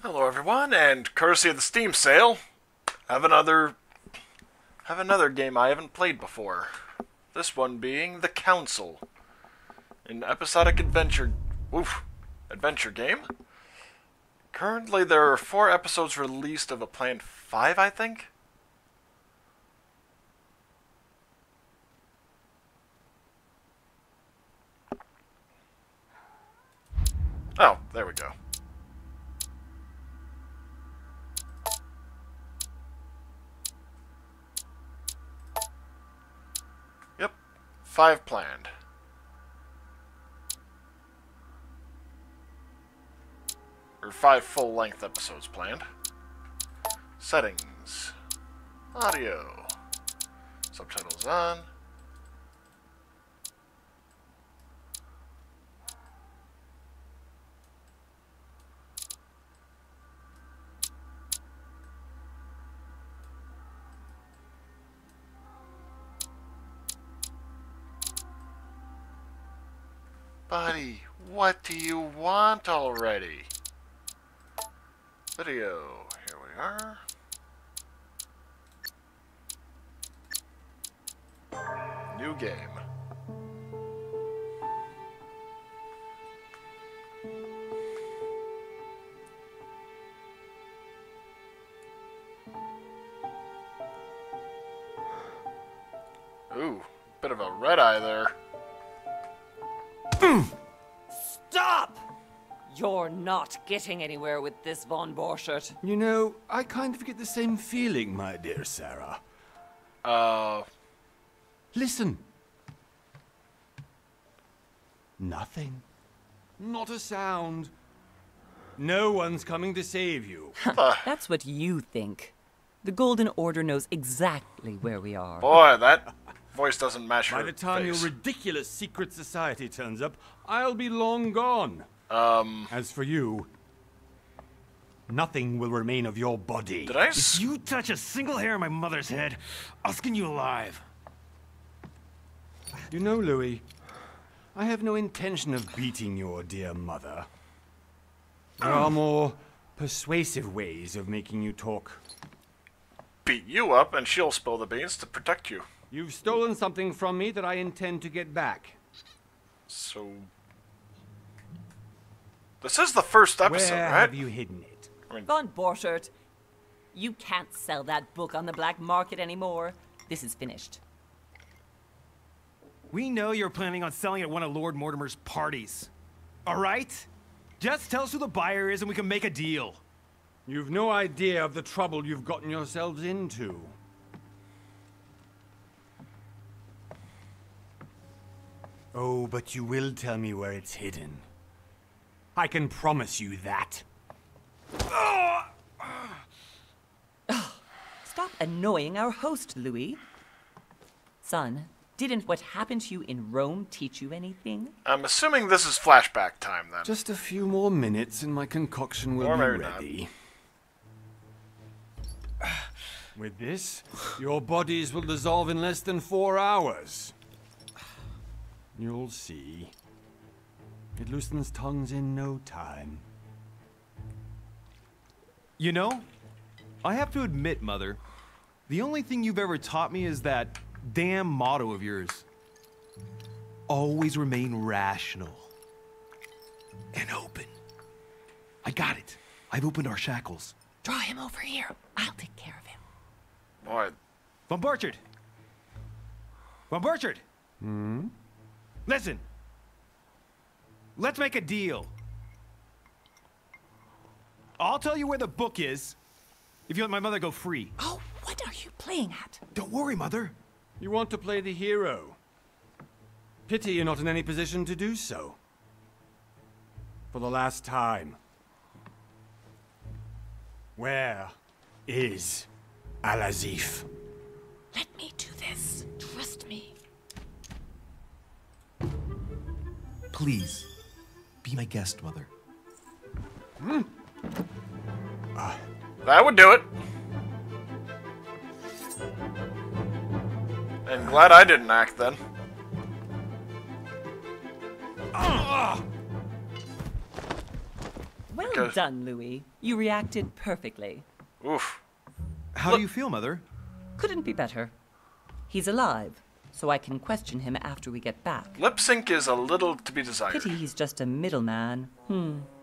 Hello everyone, and courtesy of the Steam sale, have another game I haven't played before. This one being The Council, an episodic adventure game. Currently there are 4 episodes released of a planned 5, I think. Oh, there we go. Yep, 5 planned. Or 5 full-length episodes planned. Settings. Audio. Subtitles on. Buddy, what do you want already? Video. Here we are. New game. Ooh, bit of a red eye there. Stop! You're not getting anywhere with this, Von Borchert. You know, I kind of get the same feeling, my dear Sarah. Listen. Nothing. Not a sound. No one's coming to save you. That's what you think. The Golden Order knows exactly where we are. Boy, that voice doesn't match her By the time face. your ridiculous secret society turns up, I'll be long gone. As for you, nothing will remain of your body. Did I If you touch a single hair on my mother's head, I'll skin you alive. You know, Louis, I have no intention of beating your dear mother. There are more persuasive ways of making you talk. beat you up and she'll spill the beans to protect you. You've stolen something from me that I intend to get back. So... this is the first episode, Where right? have you hidden it? Von Borchert, you can't sell that book on the black market anymore. This is finished. We know you're planning on selling at one of Lord Mortimer's parties. All right? Just tell us who the buyer is and we can make a deal. You've no idea of the trouble you've gotten yourselves into. Oh, but you will tell me where it's hidden. I can promise you that. Stop annoying our host, Louis. Son, didn't what happened to you in Rome teach you anything? I'm assuming this is flashback time then. Just a few more minutes and my concoction will Or be maybe not. ready. With this, your bodies will dissolve in less than 4 hours. You'll see. It loosens tongues in no time. You know, I have to admit, Mother, the only thing you've ever taught me is that damn motto of yours. Always remain rational. And open. I got it. I've opened our shackles. Draw him over here. I'll take care of him. Boy, Von Borchert! Von Borchert! Listen. Let's make a deal. I'll tell you where the book is if you let my mother go free. Oh, what are you playing at? Don't worry, Mother. You want to play the hero. Pity you're not in any position to do so. For the last time. Where is Al-Azif? Let me do this. Trust me. Please, be my guest, Mother. that would do it. And glad I didn't act then. Well Because- done, Louis. You reacted perfectly. Oof. How do you feel, Mother? Couldn't be better. He's alive, so I can question him after we get back. Lip sync is a little to be desired. Pity he's just a middleman.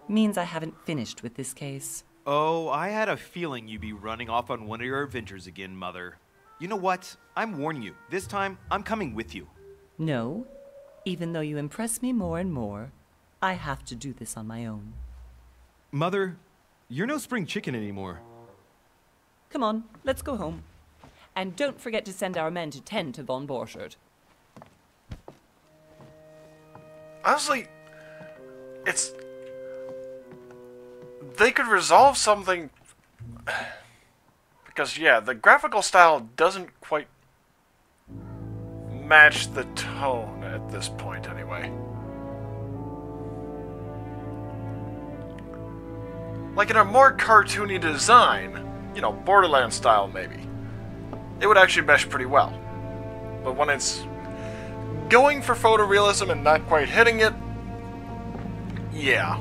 Means I haven't finished with this case. Oh, I had a feeling you'd be running off on one of your adventures again, Mother. You know what? I'm warning you. This time, I'm coming with you. No, even though you impress me more and more, I have to do this on my own. Mother, you're no spring chicken anymore. Come on, let's go home. And don't forget to send our men to tend to von Borchardt. Honestly, it's... They could resolve something... Because, yeah, the graphical style doesn't quite match the tone at this point, anyway. Like in a more cartoony design, you know, Borderlands style maybe, it would actually mesh pretty well. But when it's going for photorealism and not quite hitting it, yeah.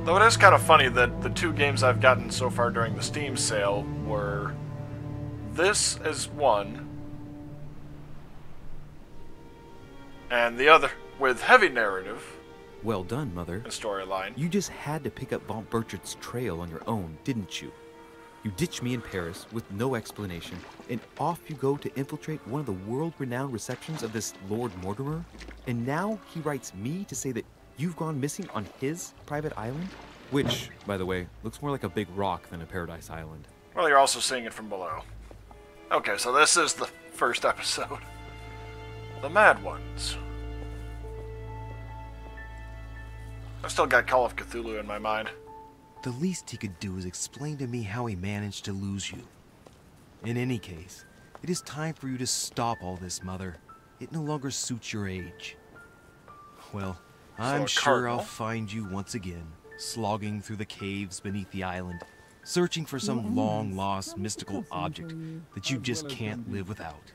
Though it is kind of funny that the two games I've gotten so far during the Steam sale were this as one, and the other with heavy narrative Well done, Mother. and storyline. You just had to pick up von Burchardt's trail on your own, didn't you? You ditched me in Paris with no explanation, and off you go to infiltrate one of the world-renowned receptions of this Lord Mortimer? And now he writes me to say that you've gone missing on his private island? Which, by the way, looks more like a big rock than a paradise island. Well, you're also seeing it from below. Okay, so this is the first episode. The Mad Ones. I've still got Call of Cthulhu in my mind. The least he could do is explain to me how he managed to lose you. In any case, it is time for you to stop all this, Mother. It no longer suits your age. Well, I'm a sure I'll cardinal? find you once again, slogging through the caves beneath the island, searching for some long-lost mystical object that you just can't live without.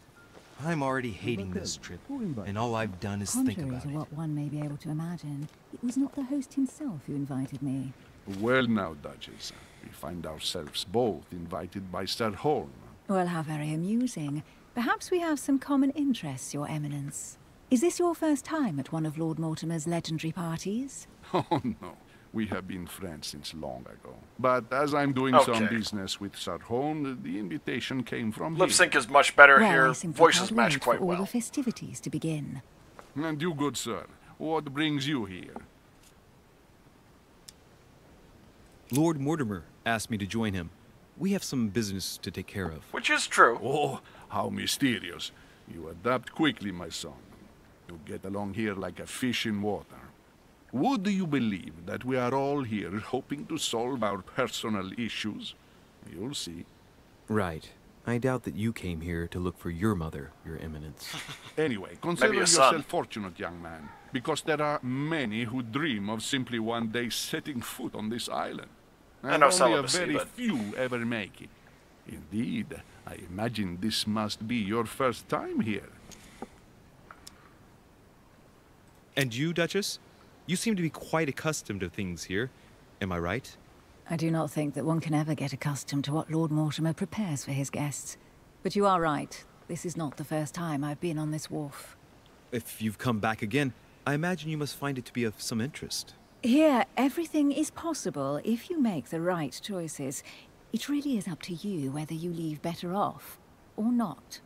I'm already hating this trip, and all I've done is think Contrary about to it. what one may be able to imagine, it was not the host himself who invited me. Well now, Duchess, we find ourselves both invited by Sir Holm. Well, how very amusing. Perhaps we have some common interests, Your Eminence. Is this your first time at one of Lord Mortimer's legendary parties? Oh no, we have been friends since long ago. But as I'm doing some Okay. business with Sir Holm, the invitation came from Lip him. sync is much better Well, here. I simply Voices can't match wait quite for all well. the festivities to begin. And you, good sir, what brings you here? Lord Mortimer asked me to join him. We have some business to take care of. Which is true. Oh, how mysterious. You adapt quickly, my son. You get along here like a fish in water. Would you believe that we are all here hoping to solve our personal issues? You'll see. Right. I doubt that you came here to look for your mother, Your Eminence. Anyway, consider Maybe a yourself son. fortunate, young man, because there are many who dream of simply one day setting foot on this island. I And know only a celibacy, very but- few ever make it. Indeed, I imagine this must be your first time here. And you, Duchess? You seem to be quite accustomed to things here. Am I right? I do not think that one can ever get accustomed to what Lord Mortimer prepares for his guests. But you are right. This is not the first time I've been on this wharf. If you've come back again, I imagine you must find it to be of some interest. Here, everything is possible if you make the right choices. It really is up to you whether you leave better off or not.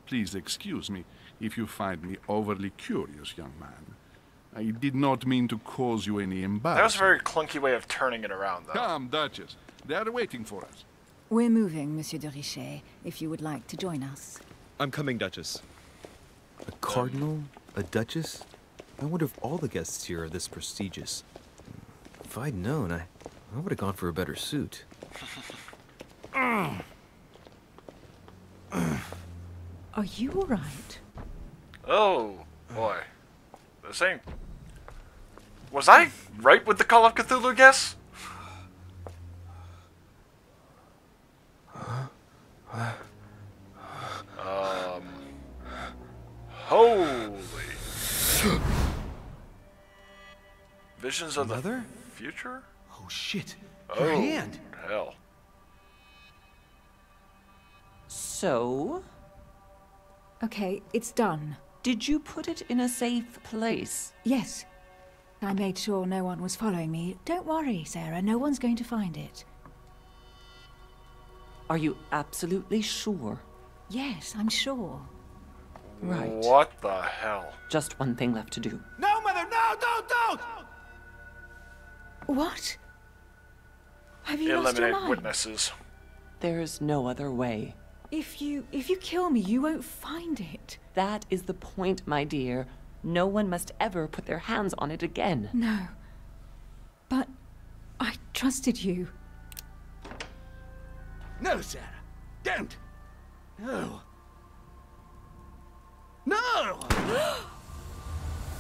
Please excuse me if you find me overly curious, young man. I did not mean to cause you any That was a embarrassment. very clunky way of turning it around, though. Come, Duchess. They are waiting for us. We're moving, Monsieur de Richet, if you would like to join us. I'm coming, Duchess. A cardinal? A duchess? I wonder if all the guests here are this prestigious. If I'd known, I would have gone for a better suit. Are you all right? Oh, boy. This ain't... Was I right with the Call of Cthulhu guess? Holy. Visions of Mother? the future? Oh shit! Oh, Her hand! hell. So, Okay, it's done. did you put it in a safe place? Yes. I made sure no one was following me. Don't worry, Sarah. No one's going to find it. Are you absolutely sure? Yes, I'm sure. Right. What the hell? Just one thing left to do. No, Mother! No! Don't! What? Have you lost your Eliminate mind? witnesses. There's no other way. If you kill me, you won't find it. That is the point, my dear. No one must ever put their hands on it again. No. But I trusted you. No, Sarah. Don't. No. No!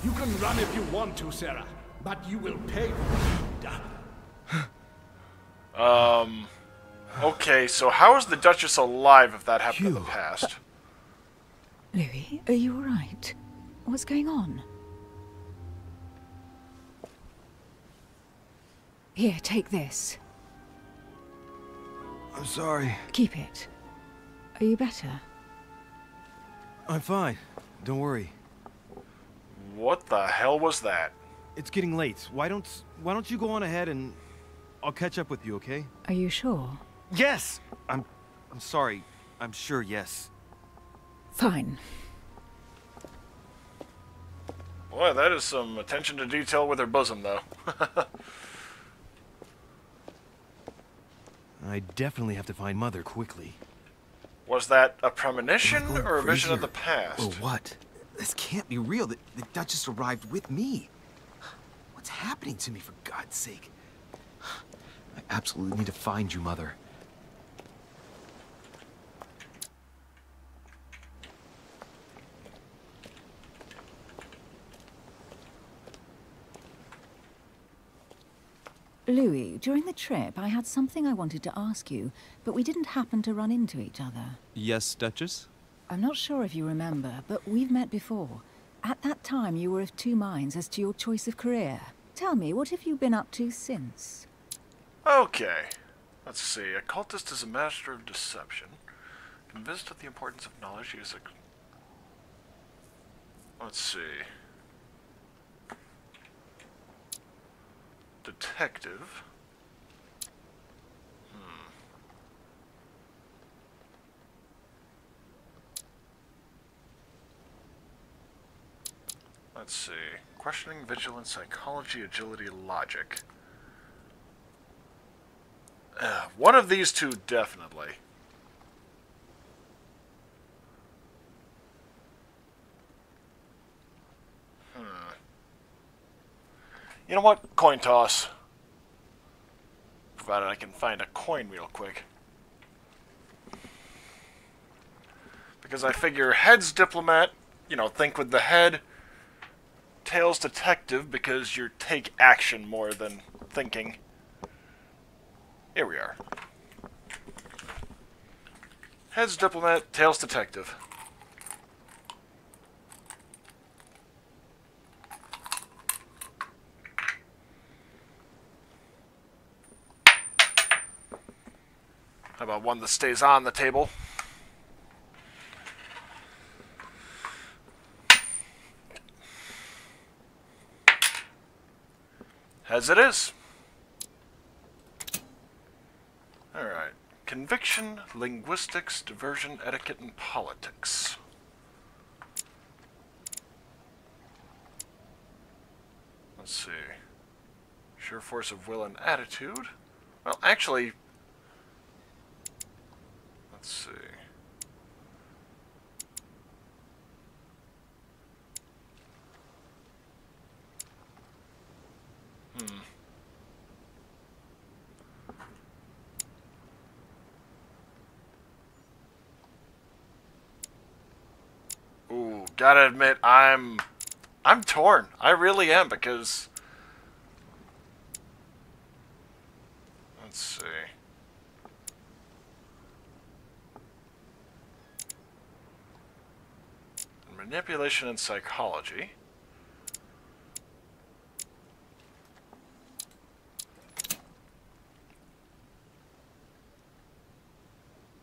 You can run if you want to, Sarah, but you will pay for what you've done. Okay, so how is the Duchess alive if that happened in the past? Louis, are you alright? What's going on? Here, take this. I'm sorry. Keep it. Are you better? I'm fine. Don't worry. What the hell was that? It's getting late. Why don't you go on ahead and I'll catch up with you, okay? Are you sure? Yes! I'm sorry. I'm sure, yes. Fine. Boy, that is some attention to detail with her bosom, though. I definitely have to find Mother quickly. Was that a premonition Am I going or a vision of crazy the past? Or what? This can't be real. The Duchess arrived with me. What's happening to me, for God's sake? I absolutely need to find you, Mother. Louis, during the trip, I had something I wanted to ask you, but we didn't happen to run into each other. Yes, Duchess? I'm not sure if you remember, but we've met before. At that time, you were of two minds as to your choice of career. Tell me, what have you been up to since? Okay. Let's see. A cultist is a master of deception. Convinced of the importance of knowledge, he is a... Let's see. Detective. Let's see. Questioning, vigilance, psychology, agility, logic. One of these two, definitely. You know what? Coin toss. Provided I can find a coin real quick. Because I figure head's diplomat, you know, think with the head. Tails detective, because you take action more than thinking. Here we are. Head's diplomat, tails detective. How about one that stays on the table? As it is. Alright. Conviction, linguistics, diversion, etiquette, and politics. Let's see. Sure force of will and attitude. Well, actually... Let's see. Ooh, gotta admit, I'm torn. I really am, because... Let's see. Manipulation and psychology.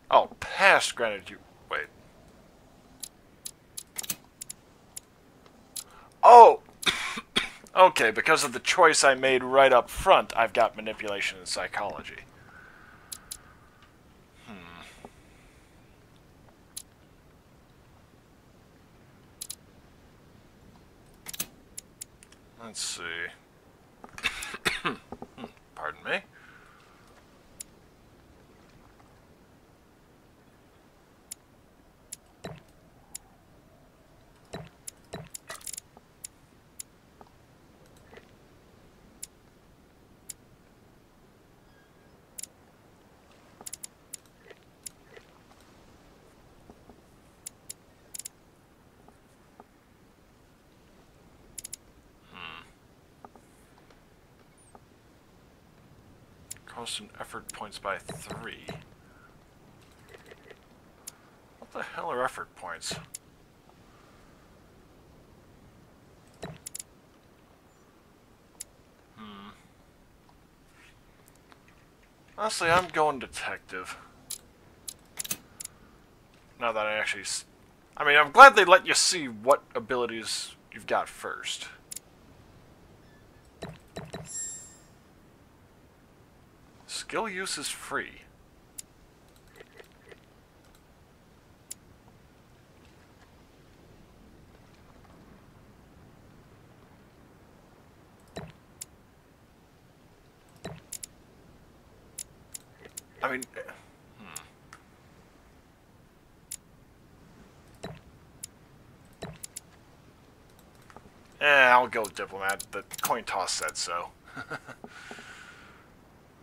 Oh, past granted you... Wait. Oh! Okay, because of the choice I made right up front, I've got manipulation and psychology. Let's see. Pardon me. Constant effort points by 3. What the hell are effort points? Honestly, I'm going detective. Now that I actually... I mean, I'm glad they let you see what abilities you've got first. Skill use is free. I mean... I'll go diplomat. The coin toss said so.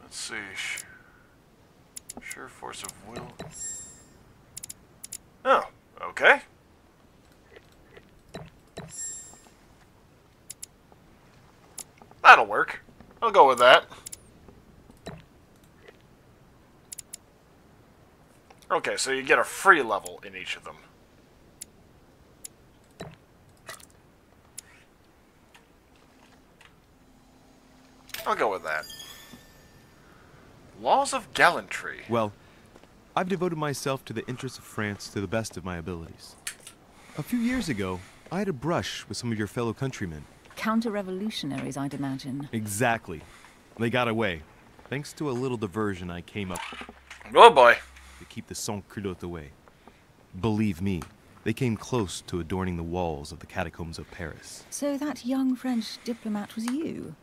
Let's see. Sure force of will. Oh, okay. That'll work. I'll go with that. Okay, so you get a free level in each of them. I'll go with that. Laws of gallantry. Well, I've devoted myself to the interests of France to the best of my abilities. A few years ago, I had a brush with some of your fellow countrymen. Counter-revolutionaries, I'd imagine. Exactly. They got away, thanks to a little diversion I came up Oh boy. to keep the sans-culottes away. Believe me, they came close to adorning the walls of the catacombs of Paris. So that young French diplomat was you?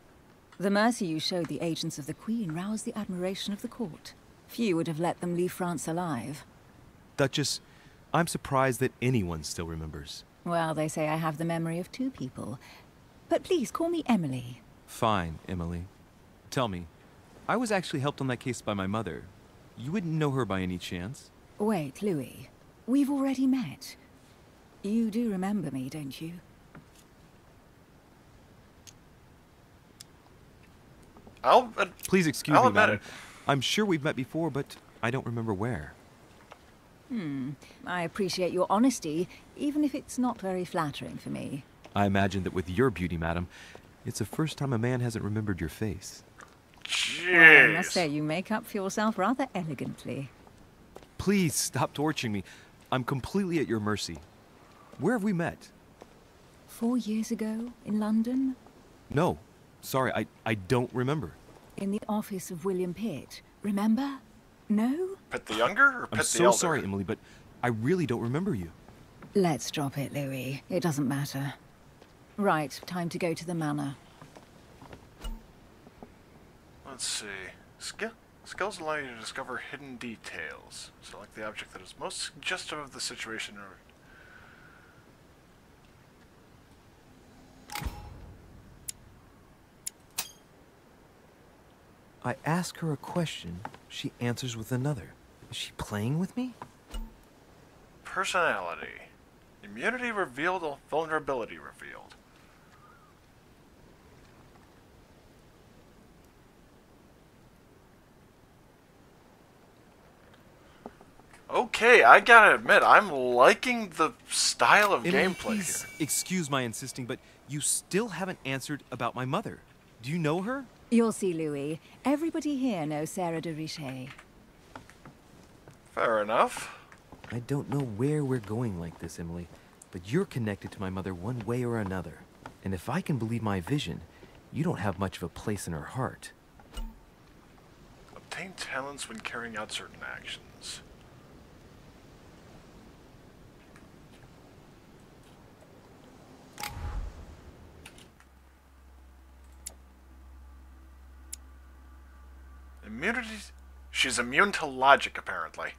The mercy you showed the agents of the Queen roused the admiration of the court. Few would have let them leave France alive. Duchess, I'm surprised that anyone still remembers. Well, they say I have the memory of 2 people. But please, call me Emily. Fine, Emily. Tell me, I was actually helped on that case by my mother. You wouldn't know her by any chance? Wait, Louis. We've already met. You do remember me, don't you? Please excuse I'll me, admit madam. it. I'm sure we've met before, but I don't remember where. I appreciate your honesty, even if it's not very flattering for me. I imagine that with your beauty, madam, it's the first time a man hasn't remembered your face. Well, I must Jeez. say, you make up for yourself rather elegantly. Please stop torturing me. I'm completely at your mercy. Where have we met? 4 years ago, in London, No. Sorry, I don't remember. in the office of William Pitt. Remember? No? Pitt the Younger or Pitt I'm the so Elder? sorry, Emily, but I really don't remember you. Let's drop it, Louis. It doesn't matter. Right, time to go to the manor. Let's see. Skills allow you to discover hidden details. Select the object that is most suggestive of the situation. I ask her a question, she answers with another. Is she playing with me? Personality. Immunity revealed or vulnerability revealed. Okay, I gotta admit, I'm liking the style of Emily, gameplay please here. excuse my insisting, but you still haven't answered about my mother. Do you know her? You'll see, Louis. Everybody here knows Sarah de Richet. Fair enough. I don't know where we're going like this, Emily, but you're connected to my mother one way or another. And if I can believe my vision, you don't have much of a place in her heart. Obtain talents when carrying out certain actions. Immunity. She's immune to logic, apparently.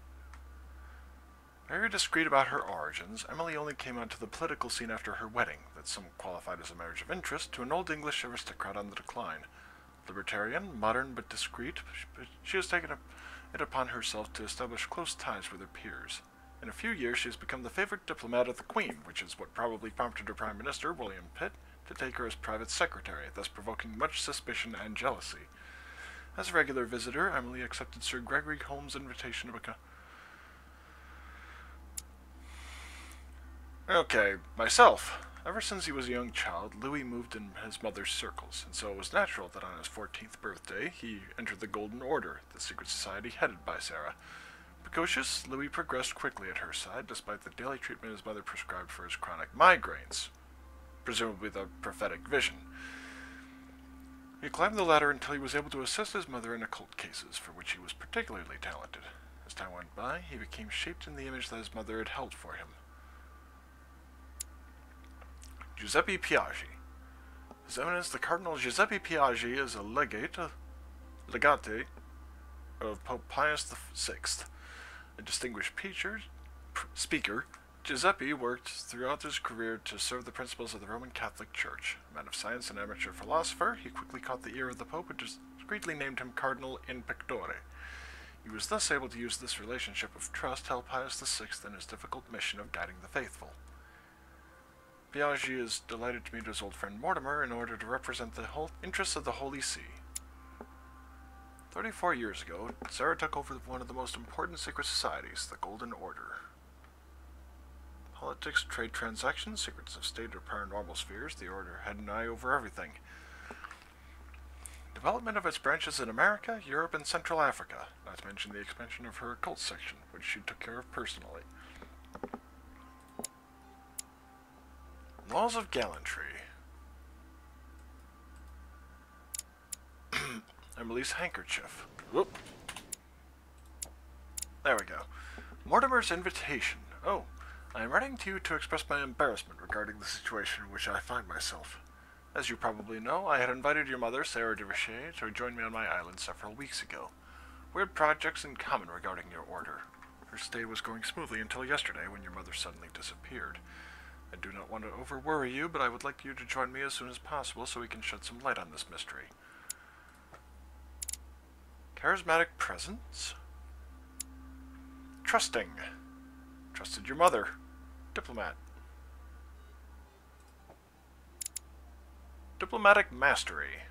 Very discreet about her origins, Emily only came onto the political scene after her wedding, that some qualified as a marriage of interest, to an old English aristocrat on the decline. Libertarian, modern but discreet, she has taken it upon herself to establish close ties with her peers. In a few years, she has become the favorite diplomat of the Queen, which is what probably prompted her Prime Minister, William Pitt, to take her as private secretary, thus provoking much suspicion and jealousy. As a regular visitor, Emily accepted Sir Gregory Holmes' invitation to become... Okay, myself. Ever since he was a young child, Louis moved in his mother's circles, and so it was natural that on his 14th birthday, he entered the Golden Order, the secret society headed by Sarah. Precocious, Louis progressed quickly at her side, despite the daily treatment his mother prescribed for his chronic migraines, presumably the prophetic vision. He climbed the ladder until he was able to assist his mother in occult cases, for which he was particularly talented. As time went by, he became shaped in the image that his mother had held for him. Giuseppe Piaggi. His Eminence the Cardinal Giuseppe Piaggi is a legate of Pope Pius VI. A distinguished speaker, Giuseppe worked throughout his career to serve the principles of the Roman Catholic Church. A man of science and amateur philosopher, he quickly caught the ear of the Pope and discreetly named him Cardinal in Pectore. He was thus able to use this relationship of trust to help Pius VI in his difficult mission of guiding the faithful. Piaggi is delighted to meet his old friend Mortimer in order to represent the interests of the Holy See. 34 years ago, Sarah took over one of the most important secret societies, the Golden Order. Politics, trade transactions, secrets of state or paranormal spheres, the Order had an eye over everything. Development of its branches in America, Europe, and Central Africa, not to mention the expansion of her occult section, which she took care of personally. Laws of Gallantry. Emily's handkerchief. Whoop. There we go. Mortimer's invitation. Oh, I am writing to you to express my embarrassment regarding the situation in which I find myself. As you probably know, I had invited your mother, Sarah de Richet, to join me on my island several weeks ago. We had projects in common regarding your order. Her stay was going smoothly until yesterday when your mother suddenly disappeared. I do not want to over-worry you, but I would like you to join me as soon as possible so we can shed some light on this mystery. Charismatic presence? Trusting. Trusted your mother. Diplomat. Diplomatic mastery.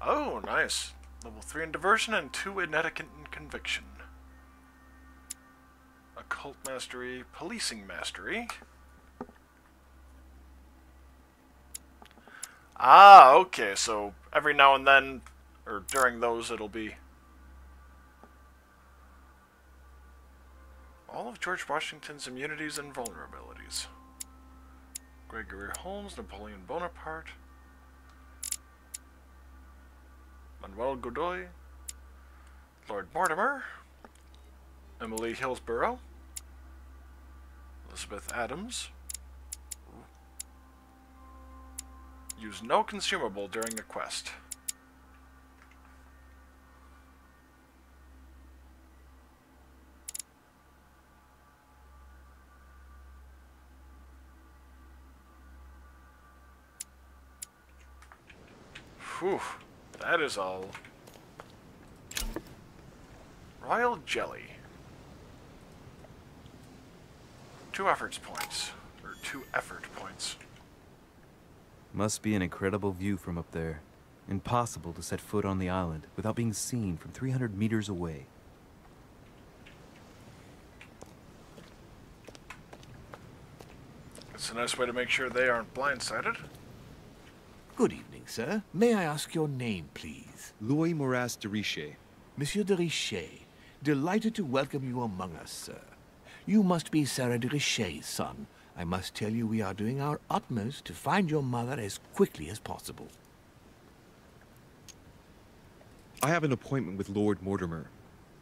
Oh, nice. Level 3 in diversion and 2 in etiquette and conviction. Occult mastery, policing mastery. Ah, okay, so every now and then, or during those, it'll be all of George Washington's immunities and vulnerabilities. Gregory Holmes, Napoleon Bonaparte, Manuel Godoy, Lord Mortimer, Emily Hillsborough, Elizabeth Adams. Use no consumable during a quest. Whew, that is all. Royal Jelly. 2 effort points. Or 2 effort points. Must be an incredible view from up there. Impossible to set foot on the island without being seen from 300 meters away. It's a nice way to make sure they aren't blindsided. Good evening, sir. May I ask your name, please? Louis Moras de Richet. Monsieur de Richet. Delighted to welcome you among us, sir. You must be Sarah de Richet's son. I must tell you we are doing our utmost to find your mother as quickly as possible. I have an appointment with Lord Mortimer.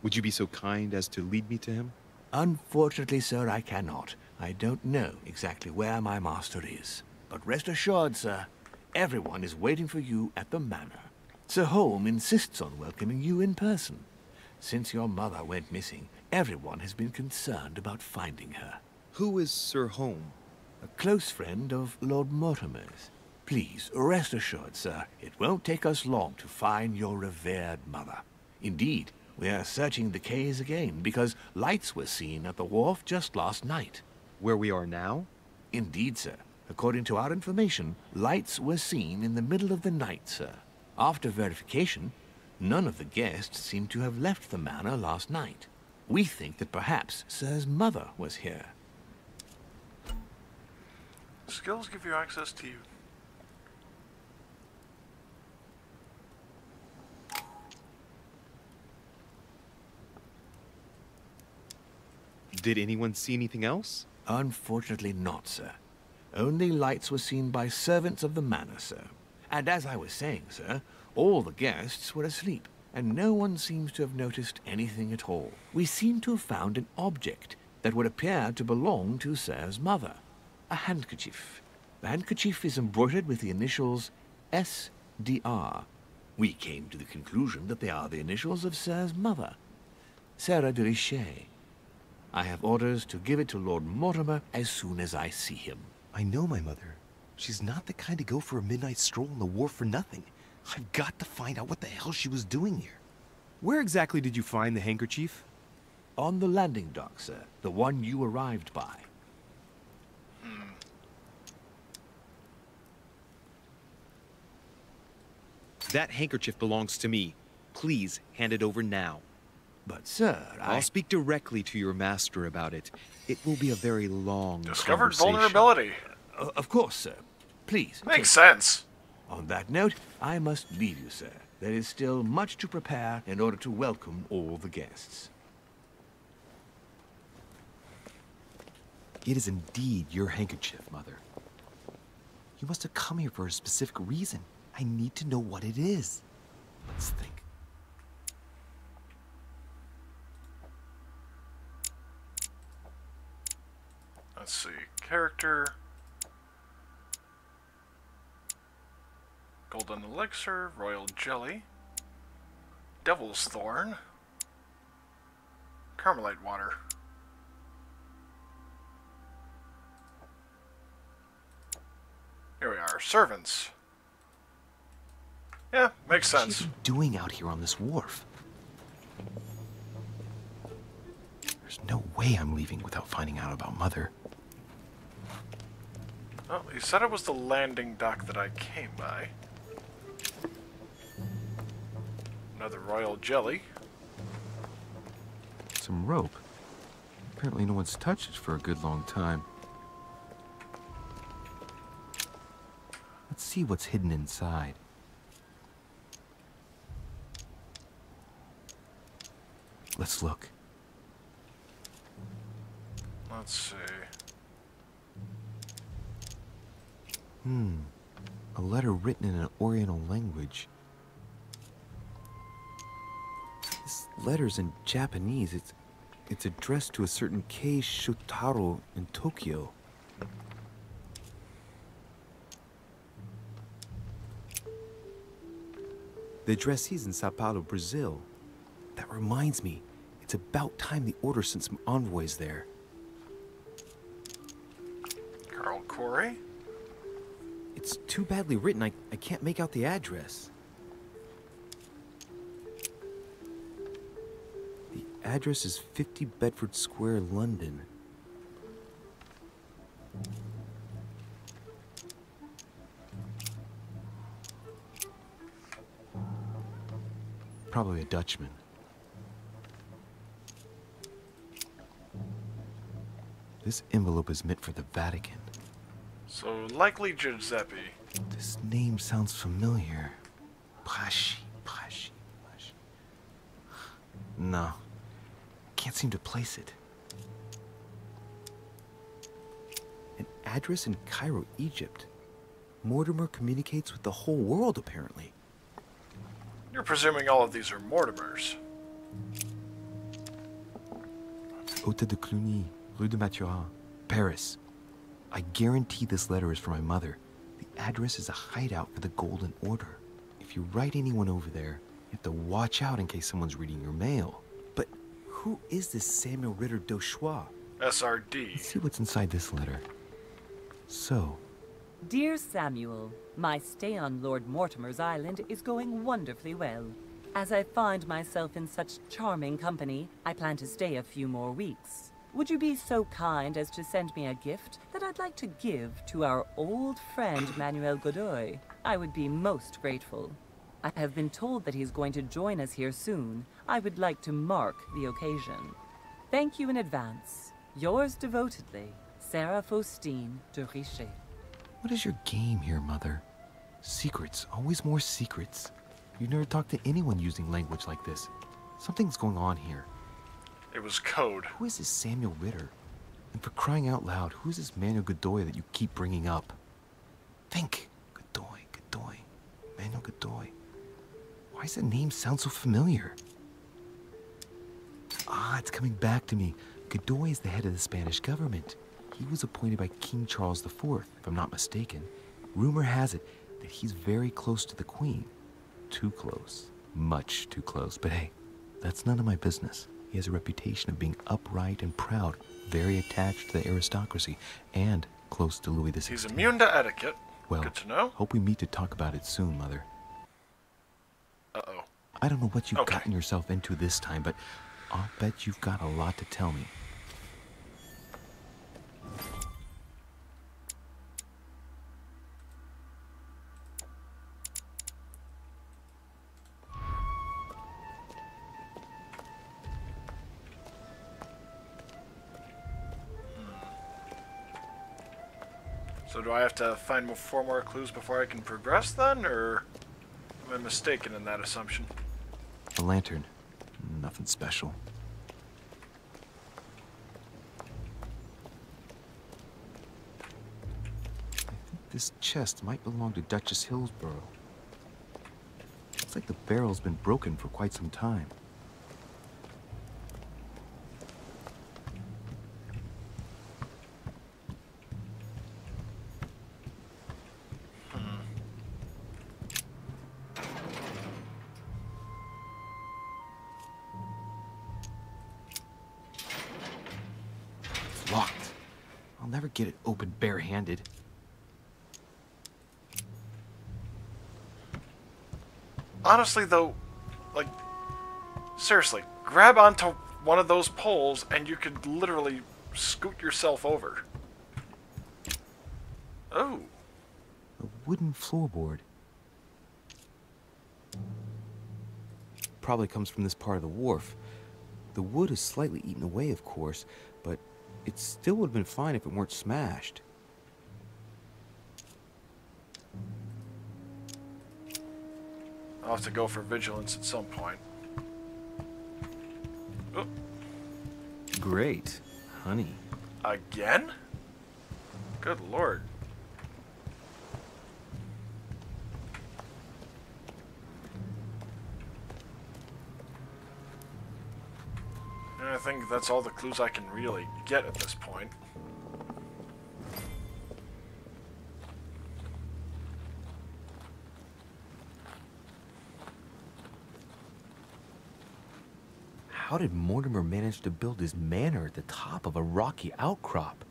Would you be so kind as to lead me to him? Unfortunately, sir, I cannot. I don't know exactly where my master is. But rest assured, sir, everyone is waiting for you at the manor. Sir Holm insists on welcoming you in person. Since your mother went missing, everyone has been concerned about finding her. Who is Sir Holm? A close friend of Lord Mortimer's. Please, rest assured, sir, it won't take us long to find your revered mother. Indeed, we are searching the quays again because lights were seen at the wharf just last night. Where we are now? Indeed, sir. According to our information, lights were seen in the middle of the night, sir. After verification, none of the guests seem to have left the manor last night. We think that perhaps Sir's mother was here. Skills give you access to you. Did anyone see anything else? Unfortunately not, sir. Only lights were seen by servants of the manor, sir. And as I was saying, sir, all the guests were asleep, and no one seems to have noticed anything at all. We seem to have found an object that would appear to belong to Sir's mother. A handkerchief. The handkerchief is embroidered with the initials S.D.R. We came to the conclusion that they are the initials of Sir's mother, Sarah de Richet. I have orders to give it to Lord Mortimer as soon as I see him. I know my mother. She's not the kind to go for a midnight stroll on the wharf for nothing. I've got to find out what the hell she was doing here. Where exactly did you find the handkerchief? On the landing dock, sir. The one you arrived by. That handkerchief belongs to me. Please hand it over now. But, sir, I'll speak directly to your master about it. It will be a very long Discovered conversation. vulnerability. Of course, sir. Please. Makes sense. On that note, I must leave you, sir. There is still much to prepare in order to welcome all the guests. It is indeed your handkerchief, Mother. You must have come here for a specific reason. I need to know what it is. Let's think. Let's see. Character. Golden Elixir, Royal Jelly, Devil's Thorn, Carmelite Water. Here we are, servants. Yeah, makes sense. What is she doing out here on this wharf? There's no way I'm leaving without finding out about Mother. Well, you said it was the landing dock that I came by. Another Royal Jelly. Some rope. Apparently no one's touched it for a good long time. Let's see what's hidden inside. Let's look. Let's see. A letter written in an Oriental language. This letter's in Japanese. It's addressed to a certain Kei Shotaro in Tokyo. The addressee's in Sao Paulo, Brazil. That reminds me, it's about time the Order sent some envoys there. Carl Corey? It's too badly written, I can't make out the address. The address is 50 Bedford Square, London. Probably a Dutchman. This envelope is meant for the Vatican. So, likely Giuseppe. This name sounds familiar. Braschi. No. Can't seem to place it. An address in Cairo, Egypt. Mortimer communicates with the whole world, apparently. You're presuming all of these are Mortimers. Hôtel de Cluny, Rue de Mathurin, Paris. I guarantee this letter is for my mother. The address is a hideout for the Golden Order. If you write anyone over there, you have to watch out in case someone's reading your mail. But who is this Samuel Ritter d'Auchois? SRD. Let's see what's inside this letter. So, Dear Samuel, my stay on Lord Mortimer's island is going wonderfully well. As I find myself in such charming company, I plan to stay a few more weeks. Would you be so kind as to send me a gift that I'd like to give to our old friend Manuel Godoy? I would be most grateful. I have been told that he's going to join us here soon. I would like to mark the occasion. Thank you in advance. Yours devotedly, Sarah Faustine de Richet. what is your game here, Mother? Secrets, always more secrets. You never talked to anyone using language like this. Something's going on here. It was code. Who is this Samuel Ritter? And for crying out loud, who is this Manuel Godoy that you keep bringing up? Think. Godoy. Manuel Godoy. Why does that name sound so familiar? Ah, it's coming back to me. Godoy is the head of the Spanish government. He was appointed by King Charles IV, if I'm not mistaken. Rumor has it that he's very close to the Queen. Too close. Much too close. But hey, that's none of my business. He has a reputation of being upright and proud, very attached to the aristocracy, and close to Louis XVI. He's immune to etiquette. Well, good to know. Hope we meet to talk about it soon, Mother. Uh-oh. I don't know what you've gotten yourself into this time, but I'll bet you've got a lot to tell me. So do I have to find 4 more clues before I can progress then, or am I mistaken in that assumption? A lantern. Nothing special. I think this chest might belong to Duchess Hillsborough. Looks like the barrel's been broken for quite some time. Locked. I'll never get it open barehanded. Honestly, though, like, seriously, grab onto one of those poles and you could literally scoot yourself over. Oh. A wooden floorboard. Probably comes from this part of the wharf. The wood is slightly eaten away, of course, but it still would have been fine if it weren't smashed. I'll have to go for vigilance at some point. Oh. Great. Honey. Again? Good lord. And I think that's all the clues I can really get at this point. How did Mortimer manage to build his manor at the top of a rocky outcrop?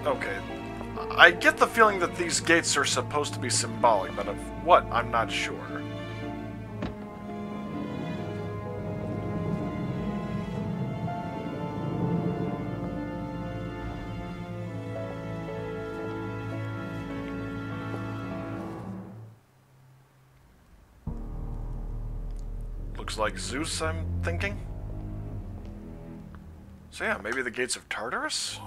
Okay. I get the feeling that these gates are supposed to be symbolic, but of what, I'm not sure. Looks like Zeus, I'm thinking. So yeah, maybe the gates of Tartarus?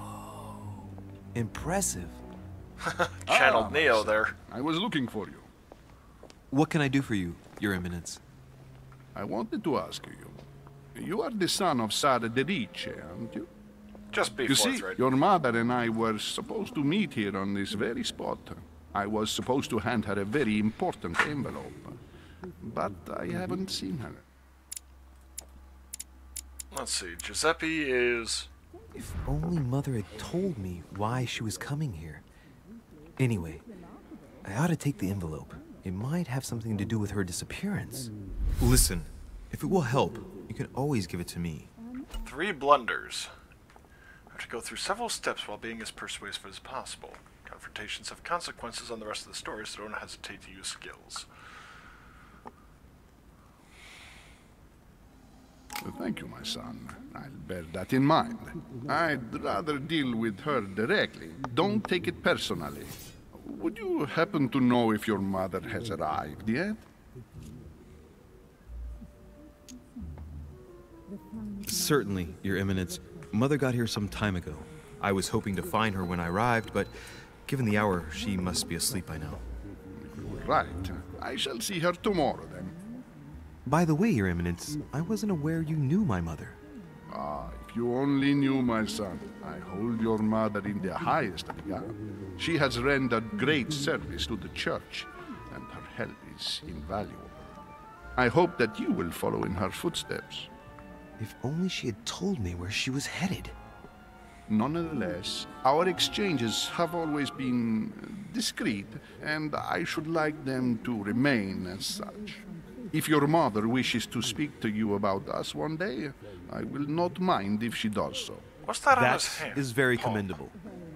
Impressive. Channeled Neo there. I was looking for you. What can I do for you, Your Eminence? I wanted to ask you. You are the son of Sara de Riche, aren't you? Just be You see, forthright. your mother and I were supposed to meet here on this very spot. I was supposed to hand her a very important envelope. But I haven't seen her. Let's see, Giuseppe is... If only Mother had told me why she was coming here. Anyway, I ought to take the envelope. It might have something to do with her disappearance. Listen, if it will help, you can always give it to me. 3 blunders. I have to go through several steps while being as persuasive as possible. Confrontations have consequences on the rest of the story, so don't hesitate to use skills. Thank you, my son. I'll bear that in mind. I'd rather deal with her directly. Don't take it personally. Would you happen to know if your mother has arrived yet? Certainly, Your Eminence. Mother got here some time ago. I was hoping to find her when I arrived, but given the hour, she must be asleep by now. Right. I shall see her tomorrow, then. By the way, Your Eminence, I wasn't aware you knew my mother. Ah, if you only knew, my son. I hold your mother in the highest regard. She has rendered great service to the church, and her help is invaluable. I hope that you will follow in her footsteps. If only she had told me where she was headed. Nonetheless, our exchanges have always been discreet, and I should like them to remain as such. If your mother wishes to speak to you about us one day, I will not mind if she does so. What's that on his That hand? is very commendable.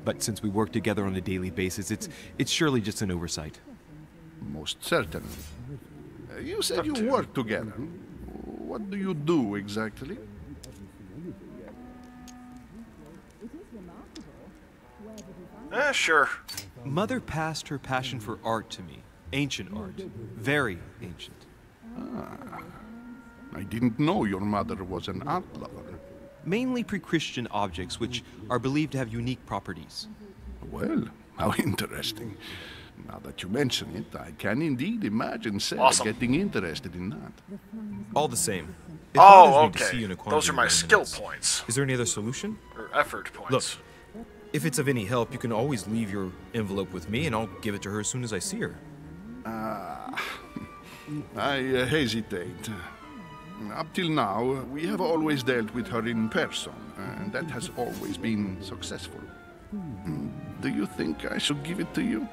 But since we work together on a daily basis, it's surely just an oversight. Most certainly. You said you work together. What do you do exactly? Sure. Mother passed her passion for art to me. Ancient art. Very ancient. I didn't know your mother was an art lover. Mainly pre-Christian objects, which are believed to have unique properties. Well, how interesting. Now that you mention it, I can indeed imagine Sarah Awesome. getting interested in that. All the same. It Oh, bothers me to see okay. you in a Those are quandary, my Your skill Eminence. points. Is there any other solution? Or effort points. Look, if it's of any help, you can always leave your envelope with me, and I'll give it to her as soon as I see her. I hesitate. Up till now, we have always dealt with her in person, and that has always been successful. Do you think I should give it to you?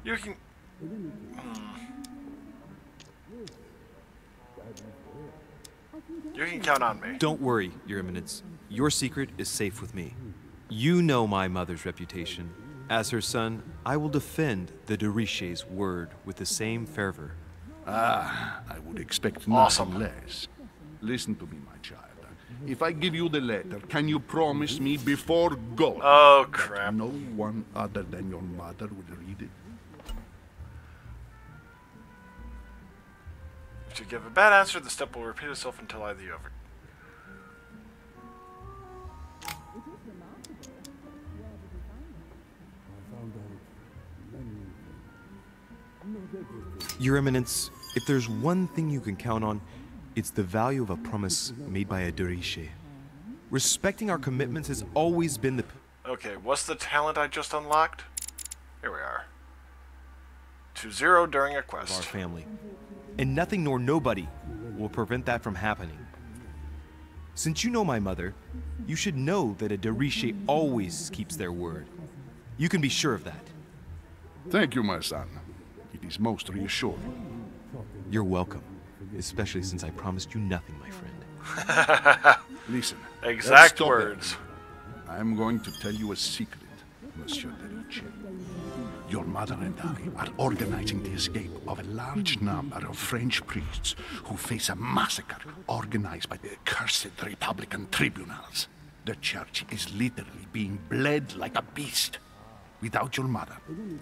You can... You can count on me. Don't worry, Your Eminence. Your secret is safe with me. You know my mother's reputation. As her son, I will defend the de Riche's word with the same fervor. I would expect Awesome. nothing less. Listen to me, my child. If I give you the letter, can you promise me before God Oh, that crap. no one other than your mother will read it? If you give a bad answer, the step will repeat itself until I the over. Your Eminence, if there's one thing you can count on, it's the value of a promise made by a de Riche. Respecting our commitments has always been the... Okay, what's the talent I just unlocked? Here we are. To 0 during a of our quest. family. And nothing nor nobody will prevent that from happening. Since you know my mother, you should know that a de Riche always keeps their word. You can be sure of that. Thank you, my son. It is most reassuring. You're welcome, especially since I promised you nothing, my friend. Listen. let's Exact stop words. there. I'm going to tell you a secret, Monsieur de Riche. Your mother and I are organizing the escape of a large number of French priests who face a massacre organized by the accursed Republican tribunals. The church is literally being bled like a beast. Without your mother,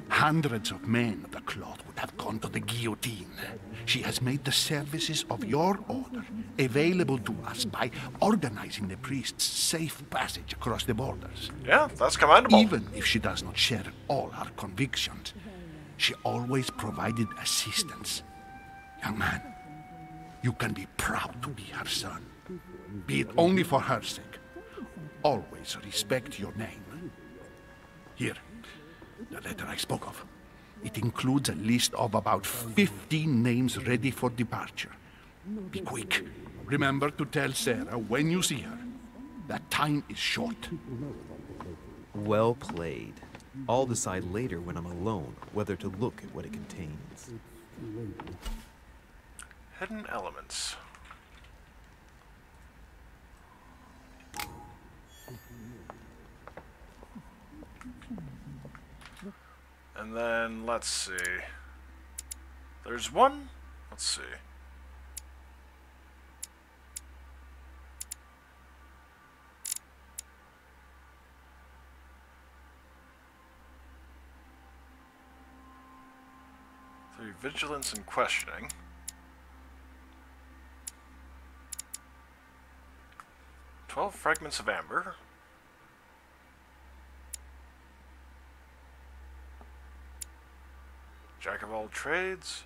hundreds of men of the cloth would have gone to the guillotine. She has made the services of your order available to us by organizing the priests' safe passage across the borders. Yeah, that's commendable. Even if she does not share all our convictions, she always provided assistance. Young man, you can be proud to be her son. Be it only for her sake. Always respect your name. Here, the letter I spoke of. It includes a list of about 15 names ready for departure. Be quick. Remember to tell Sarah when you see her that time is short. Well played. I'll decide later when I'm alone whether to look at what it contains. Hidden elements. And then, let's see. There's one? Let's see. Vigilance and questioning. 12 fragments of amber. Jack of all trades.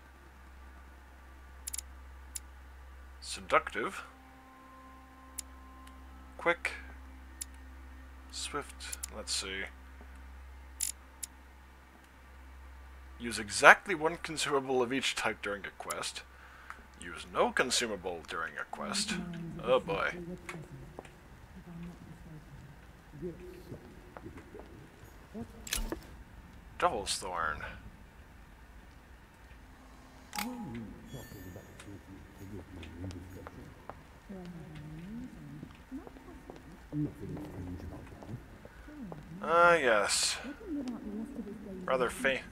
Seductive. Quick. Swift. Let's see. Use exactly one consumable of each type during a quest. Use no consumable during a quest. Oh boy. Devil's Thorn. Yes. Rather faint.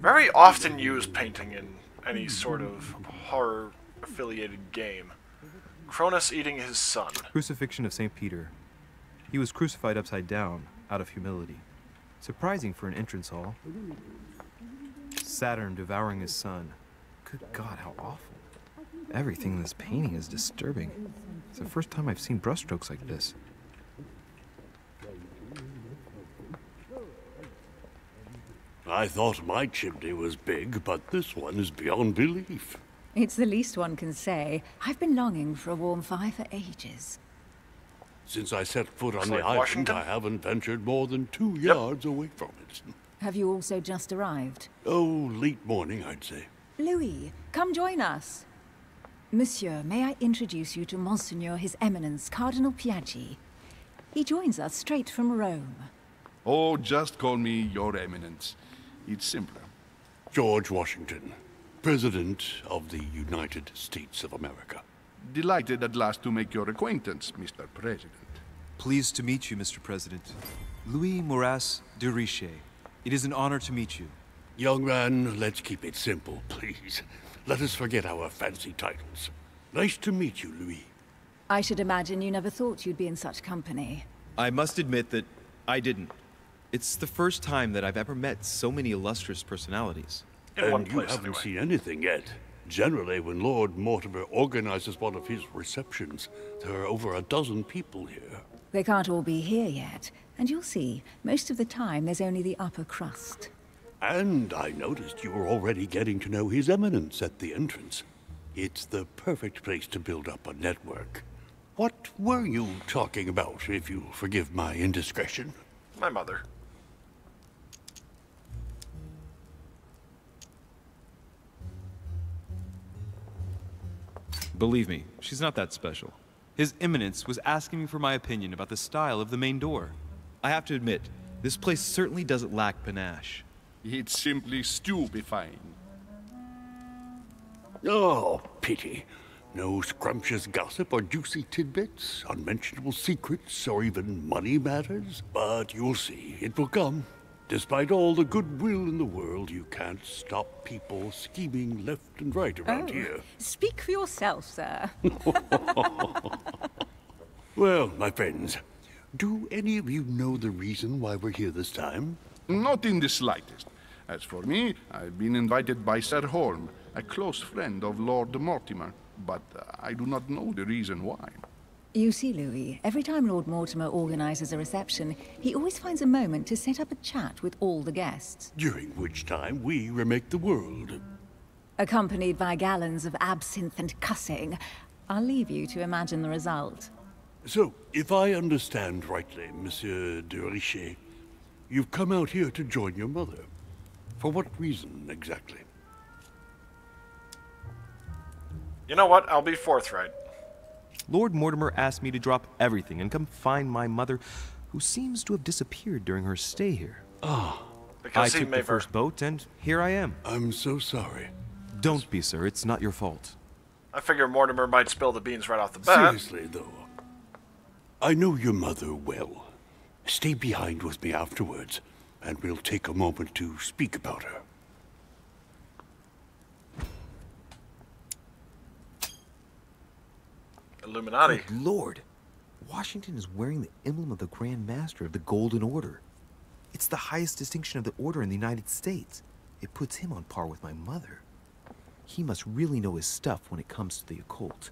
Very often used painting in any sort of horror-affiliated game. Cronus eating his son. Crucifixion of St. Peter. He was crucified upside down, out of humility. Surprising for an entrance hall. Saturn devouring his son. Good God, how awful. Everything in this painting is disturbing. It's the first time I've seen brushstrokes like this. I thought my chimney was big, but this one is beyond belief. It's the least one can say. I've been longing for a warm fire for ages. Since I set foot on Looks the like island, Washington. I haven't ventured more than 2 yards away from it. Have you also just arrived? Oh, late morning, I'd say. Louis, come join us. Monsieur, may I introduce you to Monseigneur His Eminence, Cardinal Piaggi. He joins us straight from Rome. Oh, just call me Your Eminence. It's simpler. George Washington, President of the United States of America. Delighted at last to make your acquaintance, Mr. President. Pleased to meet you, Mr. President. Louis Moras de Riche. It is an honor to meet you. Young man, let's keep it simple, please. Let us forget our fancy titles. Nice to meet you, Louis. I should imagine you never thought you'd be in such company. I must admit that I didn't. It's the first time that I've ever met so many illustrious personalities. And you haven't seen anything yet. Generally, when Lord Mortimer organizes one of his receptions, there are over a dozen people here. They can't all be here yet, and you'll see, most of the time there's only the upper crust. And I noticed you were already getting to know His Eminence at the entrance. It's the perfect place to build up a network. What were you talking about, if you'll forgive my indiscretion? My mother. Believe me, she's not that special. His Eminence was asking me for my opinion about the style of the main door. I have to admit, this place certainly doesn't lack panache. It's simply stupefying. Oh, pity. No scrumptious gossip or juicy tidbits, unmentionable secrets, or even money matters. But you'll see, it will come. Despite all the goodwill in the world, you can't stop people scheming left and right around here. Speak for yourself, sir. Well, my friends, do any of you know the reason why we're here this time? Not in the slightest. As for me, I've been invited by Sir Holm, a close friend of Lord Mortimer, but I do not know the reason why. You see, Louis, every time Lord Mortimer organizes a reception, he always finds a moment to set up a chat with all the guests. During which time we remake the world. Accompanied by gallons of absinthe and cussing. I'll leave you to imagine the result. So, if I understand rightly, Monsieur de Richet, you've come out here to join your mother. For what reason, exactly? You know what? I'll be forthright. Lord Mortimer asked me to drop everything and come find my mother, who seems to have disappeared during her stay here. Ah. Because I took the first boat, and here I am. I'm so sorry. Don't be, sir. It's not your fault. I figure Mortimer might spill the beans right off the bat. Seriously, though. I know your mother well. Stay behind with me afterwards, and we'll take a moment to speak about her. Illuminati. Good Lord. Washington is wearing the emblem of the Grand Master of the Golden Order. It's the highest distinction of the Order in the United States. It puts him on par with my mother. He must really know his stuff when it comes to the occult.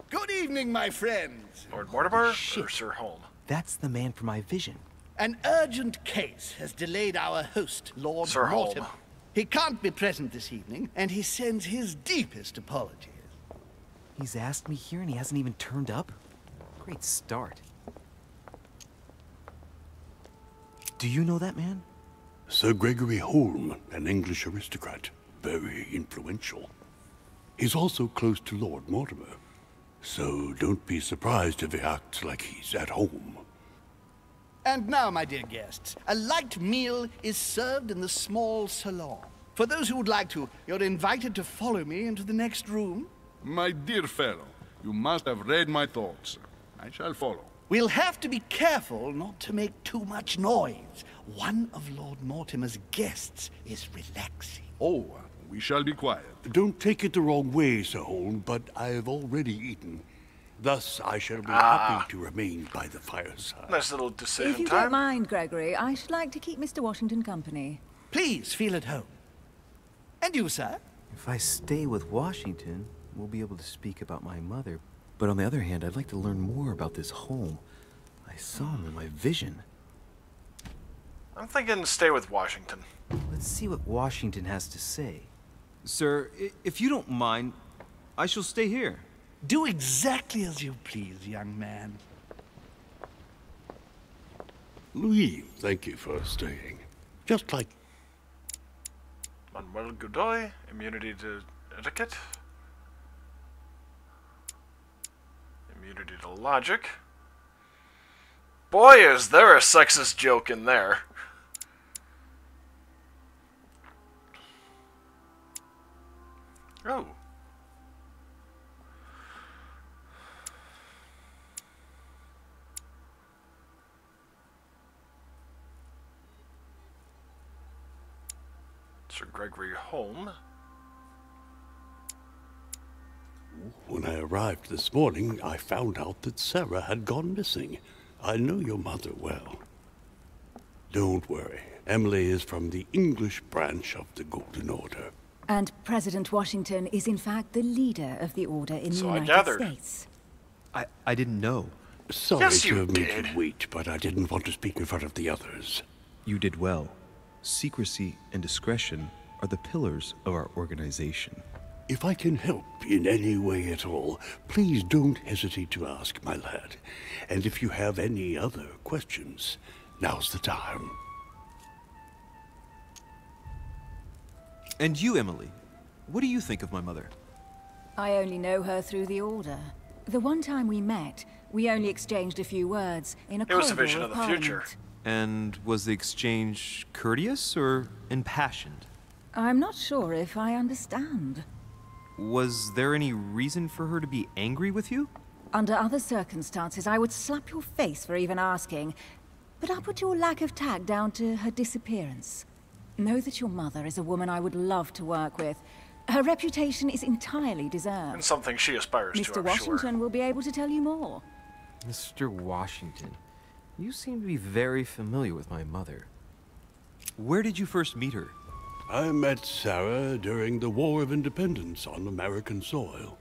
Good evening, my friends. Lord Mortimer or Sir Holm? That's the man for my vision. An urgent case has delayed our host, Lord Sir Holm. Mortimer. He can't be present this evening, and he sends his deepest apologies. He's asked me here and he hasn't even turned up? Great start. Do you know that man? Sir Gregory Holm, an English aristocrat. Very influential. He's also close to Lord Mortimer. So don't be surprised if he acts like he's at home. And now, my dear guests, a light meal is served in the small salon. For those who would like to, you're invited to follow me into the next room. My dear fellow, you must have read my thoughts. I shall follow. We'll have to be careful not to make too much noise. One of Lord Mortimer's guests is relaxing. Oh, we shall be quiet. Don't take it the wrong way, Sir Holm, but I have already eaten. Thus, I shall be happy to remain by the fireside. Nice little decision If you time. don't mind, Gregory, I should like to keep Mr. Washington company. Please feel at home. And you, sir? If I stay with Washington, we'll be able to speak about my mother. But on the other hand, I'd like to learn more about this Holm. I saw him in my vision. I'm thinking stay with Washington. Let's see what Washington has to say. Sir, if you don't mind, I shall stay here. Do exactly as you please, young man. Louis, thank you for staying. Just like... Manuel Godoy, immunity to etiquette. Immunity to logic. Boy, is there a sexist joke in there. Oh. Sir Gregory Holm. When I arrived this morning, I found out that Sarah had gone missing. I know your mother well. Don't worry. Emily is from the English branch of the Golden Order. And President Washington is in fact the leader of the Order in the United gathered. States. I didn't know. Sorry Yes, to you have made did. you wait, but I didn't want to speak in front of the others. You did well. Secrecy and discretion are the pillars of our organization. If I can help in any way at all, please don't hesitate to ask, my lad. And if you have any other questions, now's the time. And you, Emily, what do you think of my mother? I only know her through the Order. The one time we met, we only exchanged a few words in a It was a corridor vision of the future. Parliament. And was the exchange courteous or impassioned? I'm not sure if I understand. Was there any reason for her to be angry with you? Under other circumstances, I would slap your face for even asking. But I'll put your lack of tact down to her disappearance. Know that your mother is a woman I would love to work with. Her reputation is entirely deserved. And something she aspires Mr. to, I'm Washington sure. will be able to tell you more. Mr. Washington. You seem to be very familiar with my mother. Where did you first meet her? I met Sarah during the War of Independence on American soil.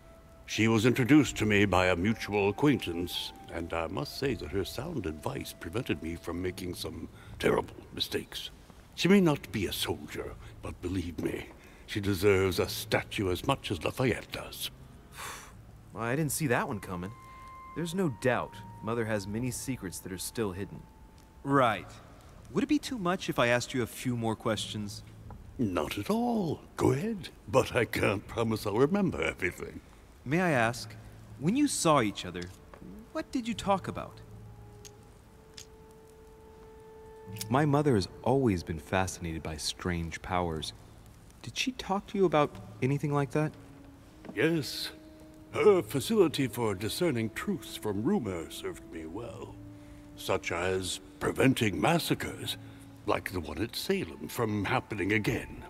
She was introduced to me by a mutual acquaintance, and I must say that her sound advice prevented me from making some terrible mistakes. She may not be a soldier, but believe me, she deserves a statue as much as Lafayette does. Well, I didn't see that one coming. There's no doubt Mother has many secrets that are still hidden. Right. Would it be too much if I asked you a few more questions? Not at all. Go ahead. But I can't promise I'll remember everything. May I ask, when you saw each other, what did you talk about? My mother has always been fascinated by strange powers. Did she talk to you about anything like that? Yes. Her facility for discerning truths from rumor served me well. Such as preventing massacres, like the one at Salem, from happening again.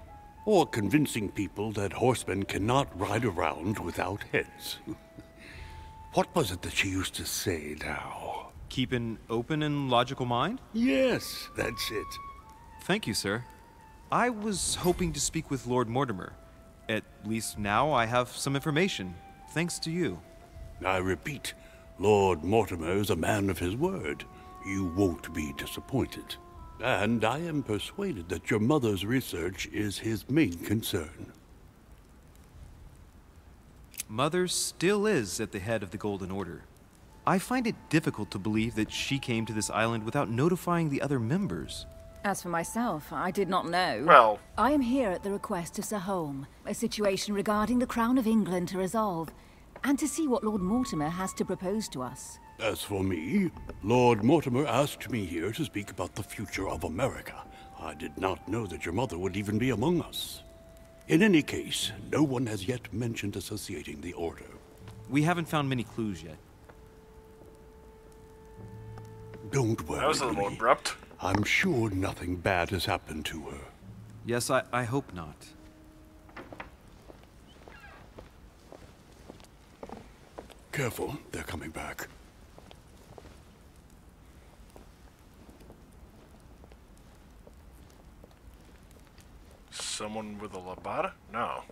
Or convincing people that horsemen cannot ride around without heads. What was it that she used to say now? Keep an open and logical mind? Yes, that's it. Thank you, sir. I was hoping to speak with Lord Mortimer. At least now I have some information, thanks to you. I repeat, Lord Mortimer is a man of his word. You won't be disappointed. And I am persuaded that your mother's research is his main concern. Mother still is at the head of the Golden Order. I find it difficult to believe that she came to this island without notifying the other members. As for myself, I did not know. Well, I am here at the request of Sir Holm, a situation regarding the Crown of England to resolve, and to see what Lord Mortimer has to propose to us. As for me, Lord Mortimer asked me here to speak about the future of America. I did not know that your mother would even be among us. In any case, no one has yet mentioned associating the Order. We haven't found many clues yet. Don't worry. that was a little abrupt. I'm sure nothing bad has happened to her. Yes, I hope not. Careful, they're coming back. Someone with a labada? No.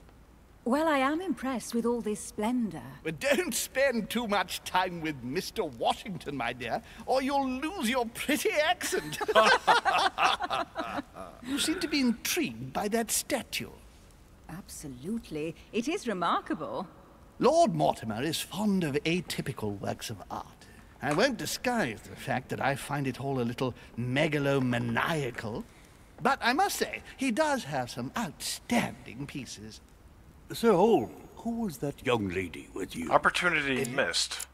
Well, I am impressed with all this splendor. But don't spend too much time with Mr. Washington, my dear, or you'll lose your pretty accent. You seem to be intrigued by that statue. Absolutely. It is remarkable. Lord Mortimer is fond of atypical works of art. I won't disguise the fact that I find it all a little megalomaniacal. But I must say, he does have some outstanding pieces. Sir Holm, who was that young lady with you? Opportunity missed.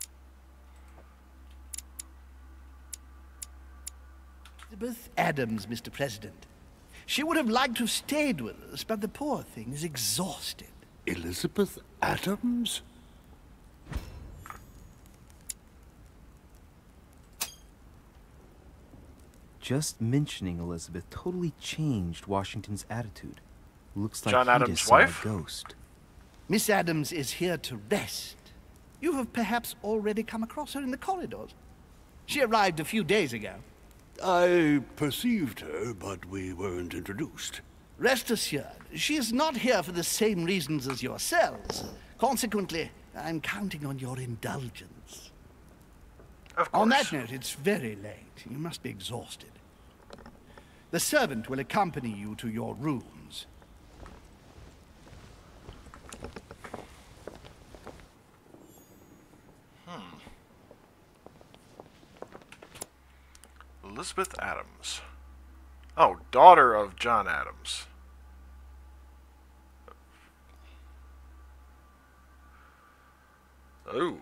Elizabeth Adams, Mr. President. She would have liked to have stayed with us, but the poor thing is exhausted. Elizabeth Adams? Just mentioning Elizabeth totally changed Washington's attitude. Looks like John he Adams' just saw a wife? ghost. Miss Adams is here to rest. You have perhaps already come across her in the corridors. She arrived a few days ago. I perceived her, but we weren't introduced. Rest assured, she is not here for the same reasons as yourselves. Consequently, I'm counting on your indulgence. Of course. On that note, it's very late. You must be exhausted. The servant will accompany you to your rooms. Elizabeth Adams. Oh, daughter of John Adams. Ooh.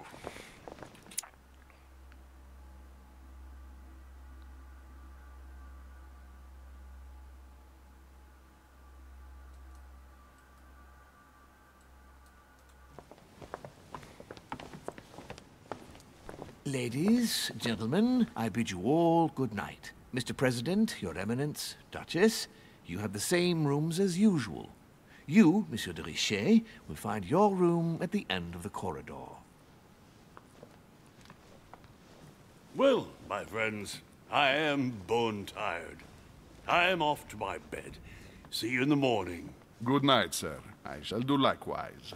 Ladies, gentlemen, I bid you all good night. Mr. President, Your Eminence, Duchess, you have the same rooms as usual. You, Monsieur de Richet, will find your room at the end of the corridor. Well, my friends, I am bone tired. I am off to my bed. See you in the morning. Good night, sir. I shall do likewise.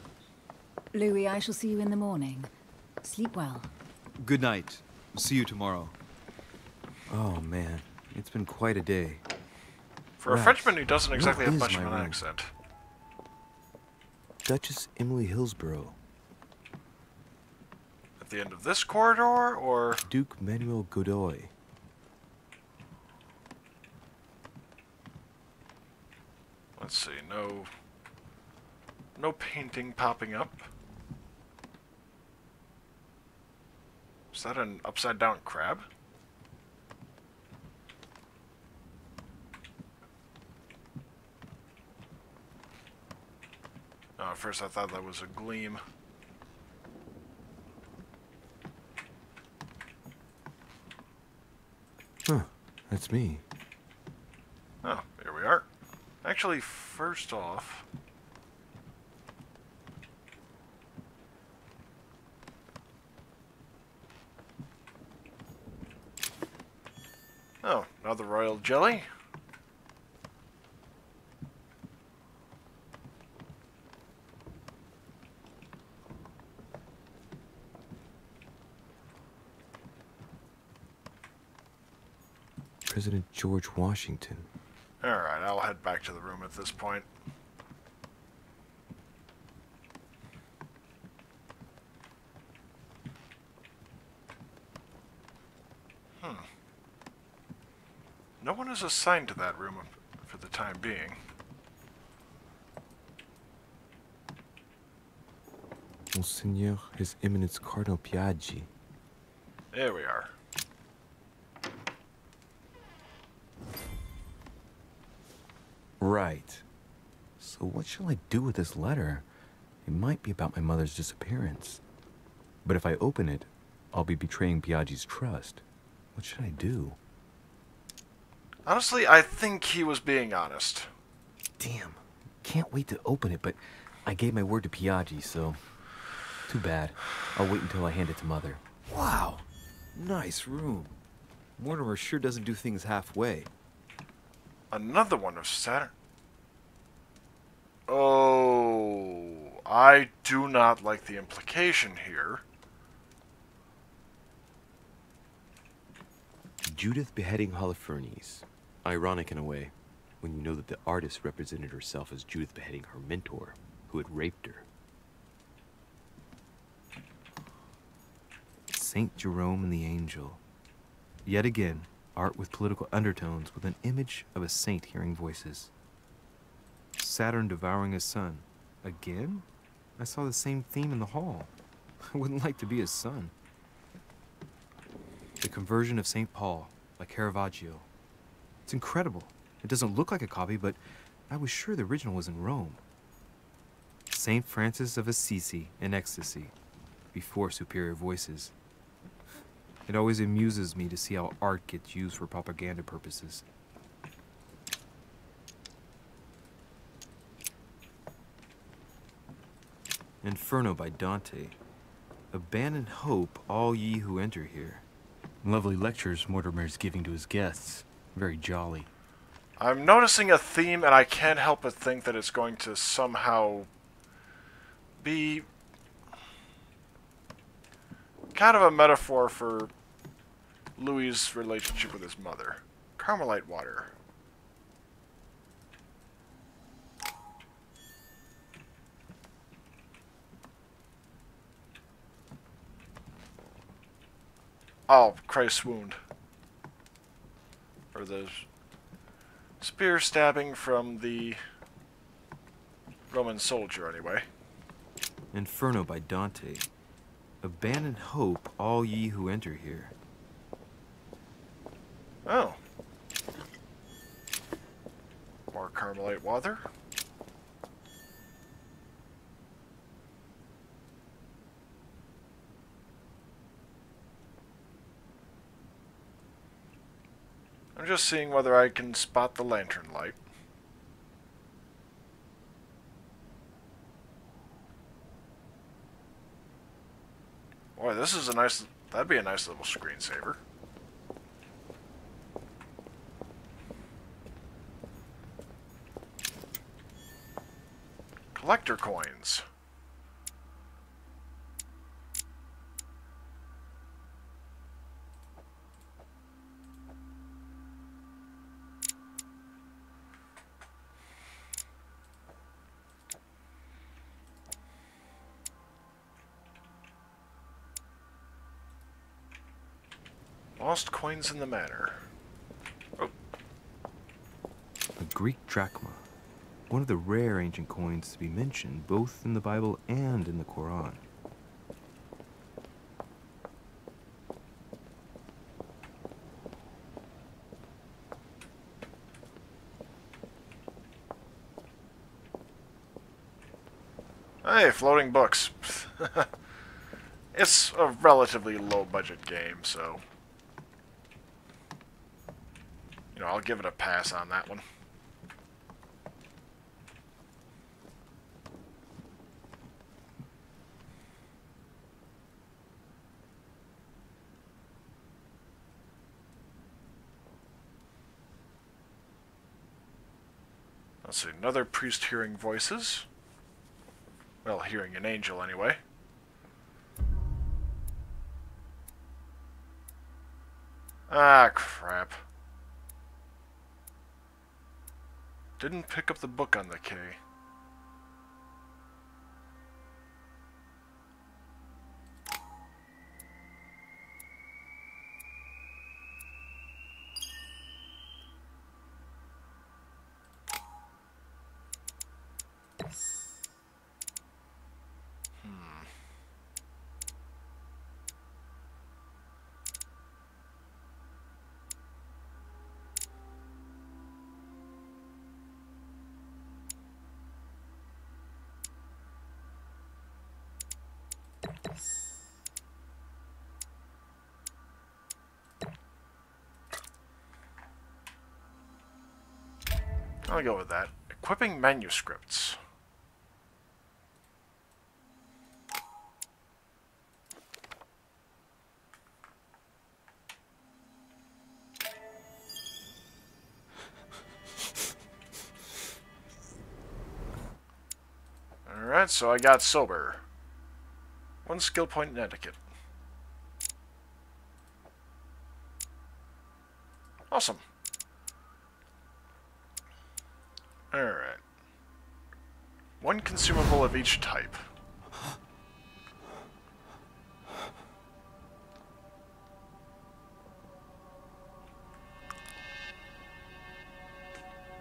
Louis, I shall see you in the morning. Sleep well. Good night. See you tomorrow. Oh man, it's been quite a day. For a Frenchman who doesn't exactly have is much my of an room? accent. Duchess Emily Hillsborough. At the end of this corridor, or... Duke Manuel Godoy. Let's see, no painting popping up. Is that an upside-down crab? Oh, at first I thought that was a gleam. Huh, that's me. Oh, here we are. Actually, first off... Oh, another royal jelly. President George Washington. Alright, I'll head back to the room at this point. No one is assigned to that room for the time being. Monseigneur, His Eminence Cardinal Piaggi. There we are. Right. So what shall I do with this letter? It might be about my mother's disappearance. But if I open it, I'll be betraying Piaggi's trust. What should I do? Honestly, I think he was being honest. Damn. Can't wait to open it, but I gave my word to Piaggi, so... Too bad. I'll wait until I hand it to Mother. Wow. Nice room. Mortimer sure doesn't do things halfway. Another one of Saturn. Oh, I do not like the implication here. Judith beheading Holofernes. Ironic in a way, when you know that the artist represented herself as Judith beheading her mentor, who had raped her. Saint Jerome and the Angel. Yet again, art with political undertones with an image of a saint hearing voices. Saturn devouring his son. Again? I saw the same theme in the hall. I wouldn't like to be his son. The Conversion of St. Paul, by Caravaggio. It's incredible. It doesn't look like a copy, but I was sure the original was in Rome. St. Francis of Assisi in ecstasy, before superior voices. It always amuses me to see how art gets used for propaganda purposes. Inferno by Dante. Abandon hope, all ye who enter here. Lovely lectures Mortimer's giving to his guests. Very jolly. I'm noticing a theme, and I can't help but think that it's going to somehow be kind of a metaphor for Louis' relationship with his mother. Carmelite water. Oh, Christ's wound. Or the spear stabbing from the Roman soldier, anyway. Inferno by Dante. Abandon hope, all ye who enter here. Oh. More Carmelite water. I'm just seeing whether I can spot the lantern light. Boy, this is a nice... That'd be a nice little screensaver. Collector coins. Lost coins in the manor. Oh. A Greek drachma. One of the rare ancient coins to be mentioned both in the Bible and in the Quran. Hey, floating books. It's a relatively low-budget game, so... you know, I'll give it a pass on that one. Let's see, another priest hearing voices. Well, hearing an angel anyway. Ah, crap. Didn't pick up the book on the key. I'll go with that. Equipping manuscripts. Alright, so I got sober. 1 skill point in etiquette. Awesome. Alright. 1 consumable of each type.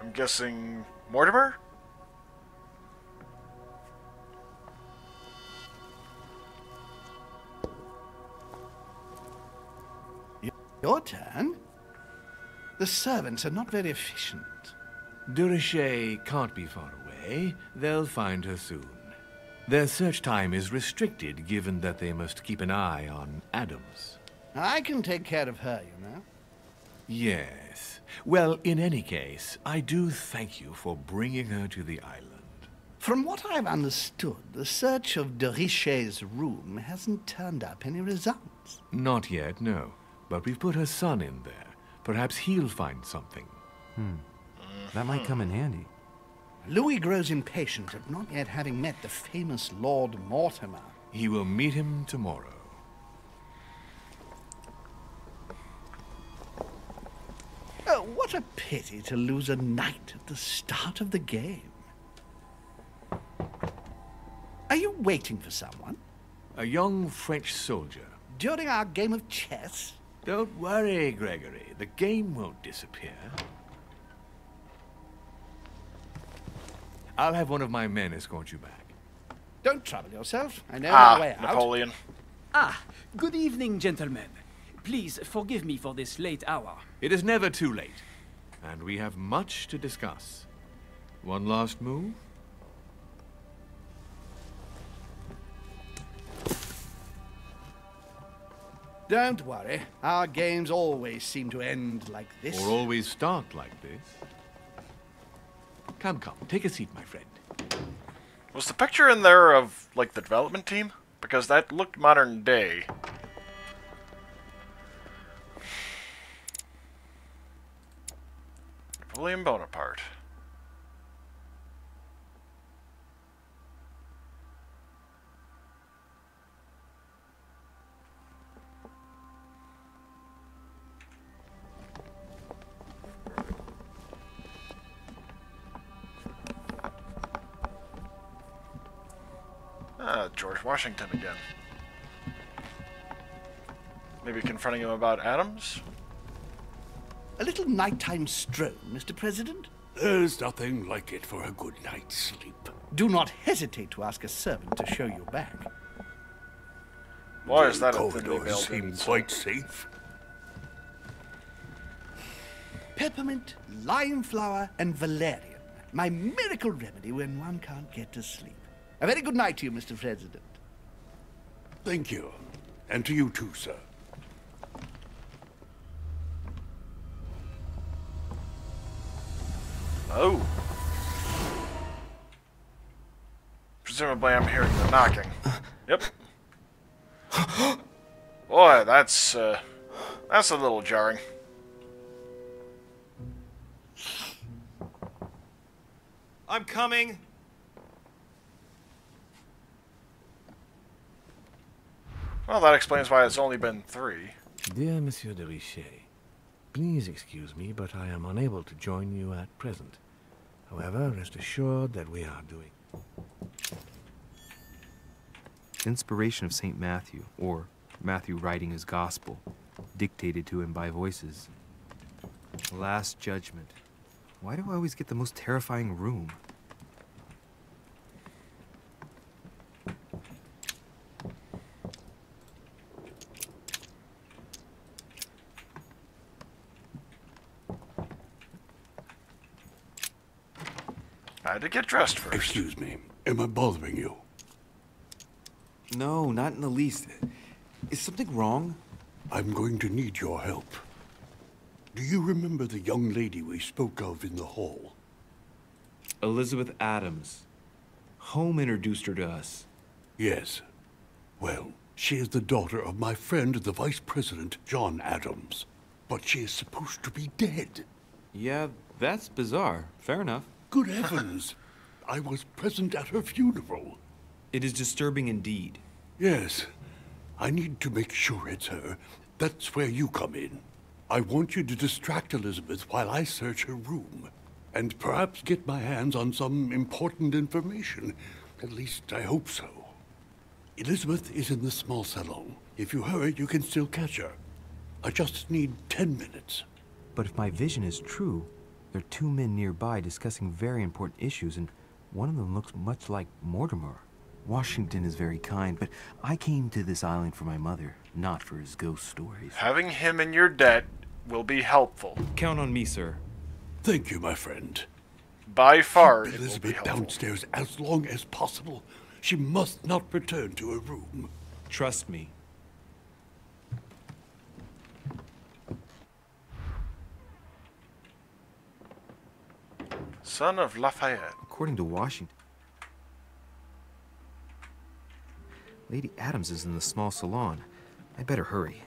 I'm guessing Mortimer? Your turn? The servants are not very efficient. Durocher can't be far away. They'll find her soon. Their search time is restricted, given that they must keep an eye on Adams. I can take care of her, you know. Yes. Well, in any case, I do thank you for bringing her to the island. From what I've understood, the search of Durocher's room hasn't turned up any results. Not yet, no. But we've put her son in there. Perhaps he'll find something. That might come in handy. Louis grows impatient at not yet having met the famous Lord Mortimer. He will meet him tomorrow. Oh, what a pity to lose a knight at the start of the game. Are you waiting for someone? A young French soldier. During our game of chess? Don't worry, Gregory. The game won't disappear. I'll have one of my men escort you back. Don't trouble yourself. I know my way out. Napoleon. Ah, good evening, gentlemen. Please forgive me for this late hour. It is never too late, and we have much to discuss. One last move? Don't worry. Our games always seem to end like this. Or always start like this. Come, come. Take a seat, my friend. Was the picture in there of, like, the development team? Because that looked modern day. Napoleon Bonaparte. George Washington again. Maybe confronting him about Adams? A little nighttime stroll, Mr. President? There's nothing like it for a good night's sleep. Do not hesitate to ask a servant to show you back. Why is that a corridors seem quite safe? Peppermint, lime flower, and valerian. My miracle remedy when one can't get to sleep. A very good night to you, Mr. President. Thank you. And to you too, sir. Oh. Presumably I'm hearing the knocking. Yep. Boy, that's a little jarring. I'm coming. Well, that explains why it's only been 3. Dear Monsieur de Richet, please excuse me, but I am unable to join you at present. However, rest assured that we are doing... Inspiration of St. Matthew, or Matthew writing his gospel, dictated to him by voices. Last Judgment. Why do I always get the most terrifying room? I had to get dressed first. Excuse me. Am I bothering you? No, not in the least. Is something wrong? I'm going to need your help. Do you remember the young lady we spoke of in the hall? Elizabeth Adams. Home introduced her to us. Yes. Well, she is the daughter of my friend, the Vice President, John Adams. But she is supposed to be dead. Yeah, that's bizarre. Fair enough. Good heavens! I was present at her funeral. It is disturbing indeed. Yes. I need to make sure it's her. That's where you come in. I want you to distract Elizabeth while I search her room. And perhaps get my hands on some important information. At least, I hope so. Elizabeth is in the small salon. If you hurry, you can still catch her. I just need 10 minutes. But if my vision is true, there are 2 men nearby discussing very important issues, and one of them looks much like Mortimer. Washington is very kind, but I came to this island for my mother, not for his ghost stories. Having him in your debt will be helpful. Count on me, sir. Thank you, my friend. By far, Keep it will be Elizabeth helpful. downstairs as long as possible. She must not return to her room. Trust me. Son of Lafayette. According to Washington, Lady Adams is in the small salon. I better hurry.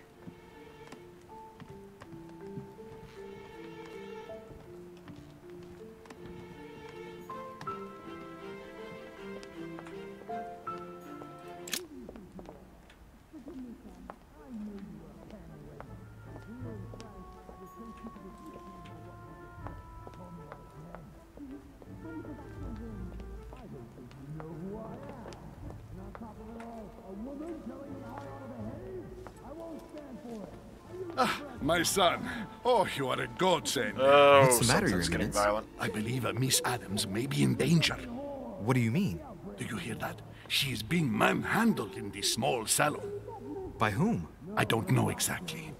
My son. Oh, you are a godsend. Oh, What's the matter, Your something's getting Eminence? violent. I believe Miss Adams may be in danger. What do you mean? Do you hear that? She is being manhandled in this small salon. By whom? I don't know exactly.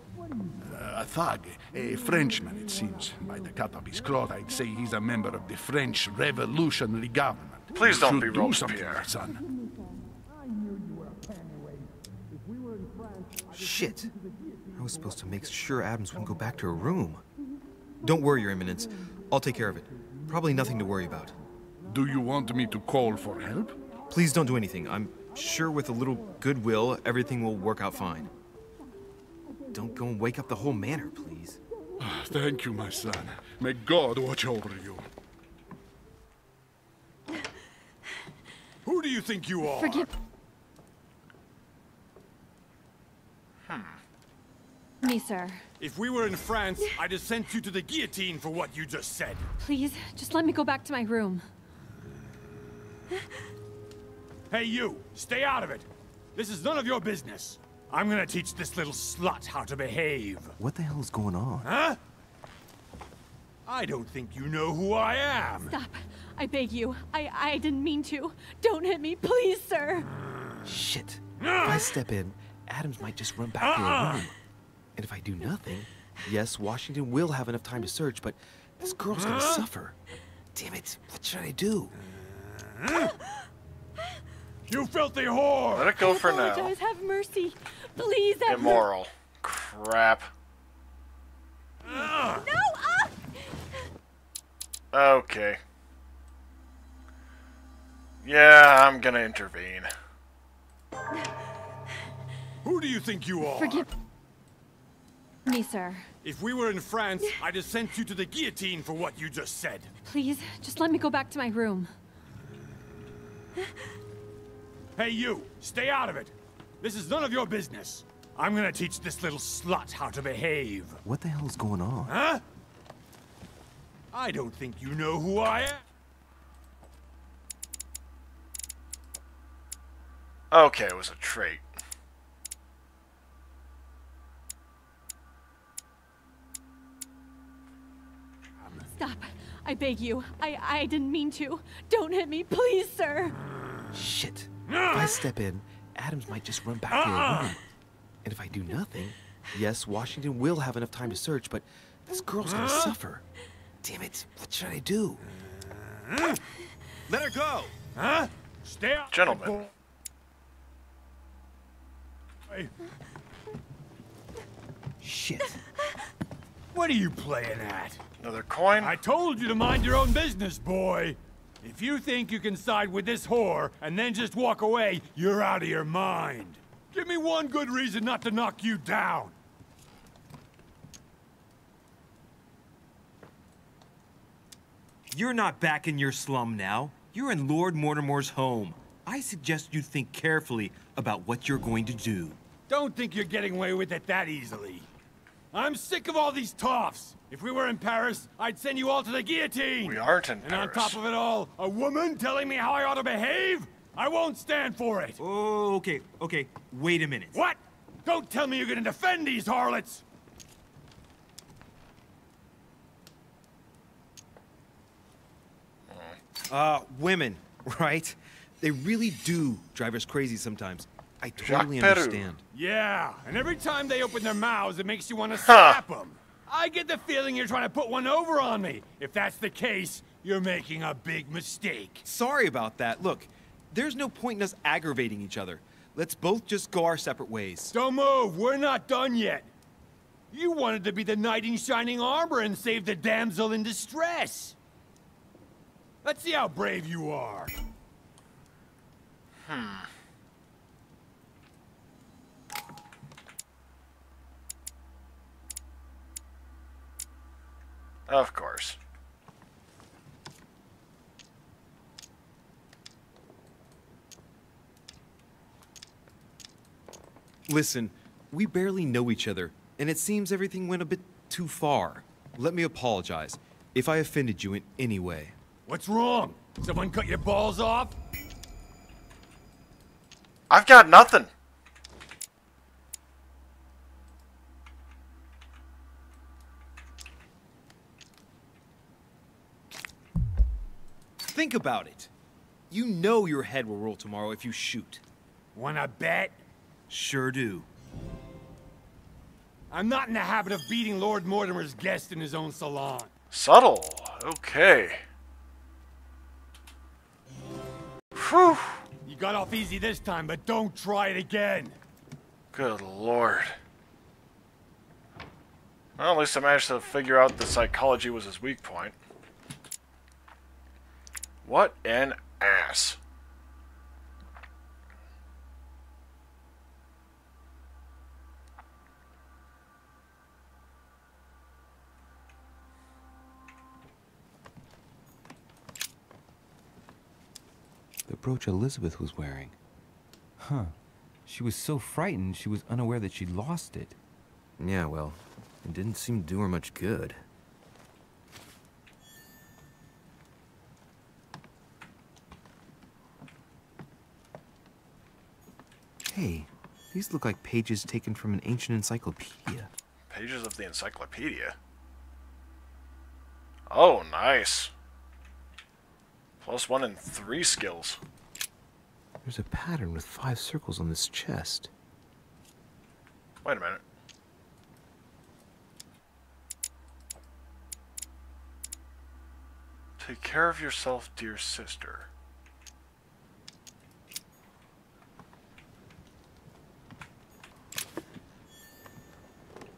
A thug, a Frenchman, it seems. By the cut of his cloth, I'd say he's a member of the French Revolutionary Government. Please don't be do something, Robespierre. my son. Shit. I was supposed to make sure Adams wouldn't go back to her room. Don't worry, Your Eminence. I'll take care of it. Probably nothing to worry about. Do you want me to call for help? Please don't do anything. I'm sure with a little goodwill, everything will work out fine. Don't go and wake up the whole manor, please. Thank you, my son. May God watch over you. Who do you think you are? Forgive me, sir. If we were in France, I'd have sent you to the guillotine for what you just said. Please, just let me go back to my room. Hey, you! Stay out of it! This is none of your business. I'm gonna teach this little slut how to behave. What the hell is going on? Huh? I don't think you know who I am. Stop. I beg you. I didn't mean to. Don't hit me, please, sir. Shit. If I step in, Adams might just run back to her room. And if I do nothing, yes, Washington will have enough time to search, but this girl's gonna suffer. Damn it, what should I do? You filthy whore! Let it go for now. Apologize. Have mercy. Please have Immoral. Crap. No! Okay. Yeah, I'm gonna intervene. Who do you think you are? Forgive me, sir. If we were in France, I'd have sent you to the guillotine for what you just said. Please, just let me go back to my room. Hey, you! Stay out of it! This is none of your business. I'm gonna teach this little slut how to behave. What the hell is going on? Huh? I don't think you know who I am. Okay, it was a trait. Stop. I beg you. I didn't mean to. Don't hit me, please, sir. Shit. If I step in, Adams might just run back to her room. And if I do nothing, yes, Washington will have enough time to search, but this girl's gonna suffer. Damn it, what should I do? Let her go! Huh? Stay out. Gentlemen. Shit. What are you playing at? Another coin? I told you to mind your own business, boy. If you think you can side with this whore and then just walk away, you're out of your mind. Give me one good reason not to knock you down. You're not back in your slum now. You're in Lord Mortimer's home. I suggest you think carefully about what you're going to do. Don't think you're getting away with it that easily. I'm sick of all these toffs. If we were in Paris, I'd send you all to the guillotine. We aren't in And Paris. on top of it all, a woman telling me how I ought to behave? I won't stand for it. Oh, okay. Wait a minute. What? Don't tell me you're gonna defend these harlots. Women, right? They really do drive us crazy sometimes. I totally Jacques Peru. understand. Yeah, and every time they open their mouths, it makes you want to slap them. I get the feeling you're trying to put one over on me. If that's the case, you're making a big mistake. Sorry about that. Look, there's no point in us aggravating each other. Let's both just go our separate ways. Don't move, we're not done yet. You wanted to be the knight in shining armor and save the damsel in distress. Let's see how brave you are. Of course. Listen, we barely know each other, and it seems everything went a bit too far. Let me apologize if I offended you in any way. What's wrong? Someone cut your balls off? I've got nothing. Think about it. You know your head will roll tomorrow if you shoot. Wanna bet? Sure do. I'm not in the habit of beating Lord Mortimer's guest in his own salon. Subtle. Okay. Whew. You got off easy this time, but don't try it again. Good lord. Well, at least I managed to figure out that psychology was his weak point. What an ass. The brooch Elizabeth was wearing. Huh. She was so frightened she was unaware that she'd lost it. Yeah, well, it didn't seem to do her much good. Hey, these look like pages taken from an ancient encyclopedia. Pages of the encyclopedia. Oh, nice. +1 in 3 skills. There's a pattern with 5 circles on this chest. Wait a minute. Take care of yourself, dear sister.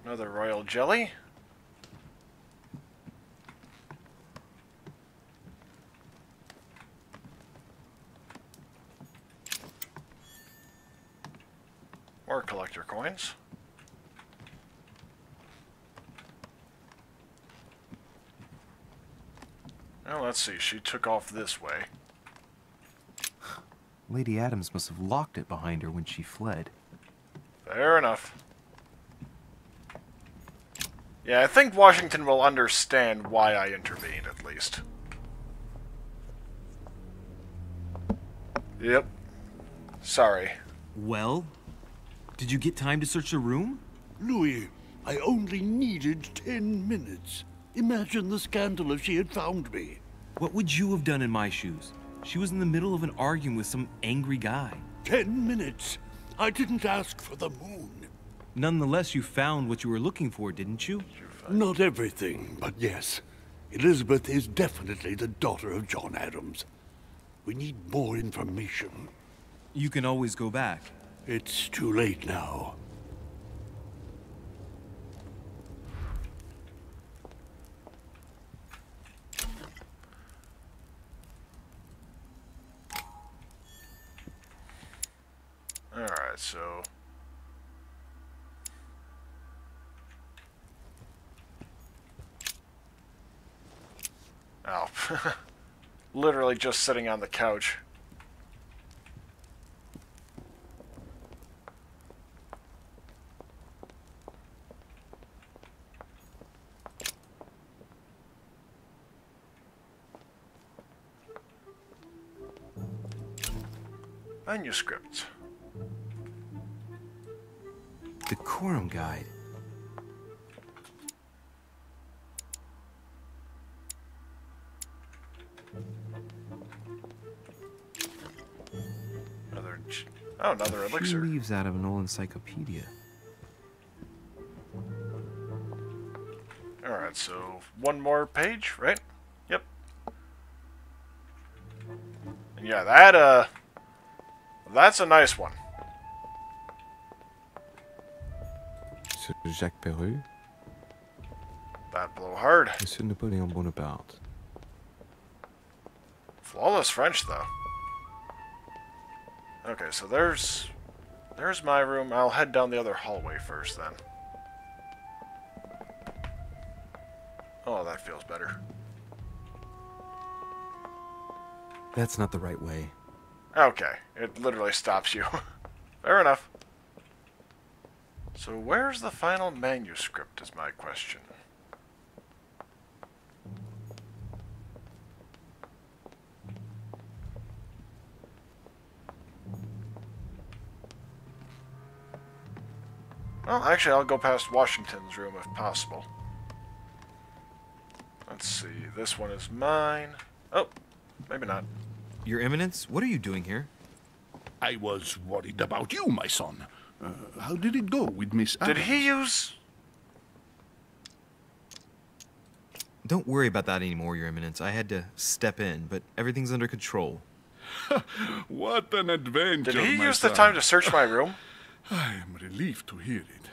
Another royal jelly. More collector coins. Well, let's see. She took off this way. Lady Adams must have locked it behind her when she fled. Fair enough. Yeah, I think Washington will understand why I intervened, at least. Yep. Sorry. Well, did you get time to search the room? Louis, I only needed 10 minutes. Imagine the scandal if she had found me. What would you have done in my shoes? She was in the middle of an argument with some angry guy. 10 minutes? I didn't ask for the moon. Nonetheless, you found what you were looking for, didn't you? Not everything, but yes. Elizabeth is definitely the daughter of John Adams. We need more information. You can always go back. It's too late now. Alright, so... Oh. Literally just sitting on the couch. Manuscript. Decorum guide. Another elixir. Few leaves out of an old encyclopedia. Alright, so one more page, right? Yep. And yeah, that's a nice one. Sir Jacques Perreux. That blow hard. Monsieur Napoleon Bonaparte. Flawless French, though. Okay, so there's my room. I'll head down the other hallway first, then. Oh, that feels better. That's not the right way. Okay, it literally stops you. Fair enough. So where's the final manuscript is my question. Well, actually, I'll go past Washington's room if possible. Let's see. This one is mine. Oh, maybe not. Your Eminence, what are you doing here? I was worried about you, my son. How did it go with Miss Adams? Did he use... Don't worry about that anymore, Your Eminence. I had to step in, but everything's under control. What an adventure, Did he my use son. the time to search my room? I am relieved to hear it.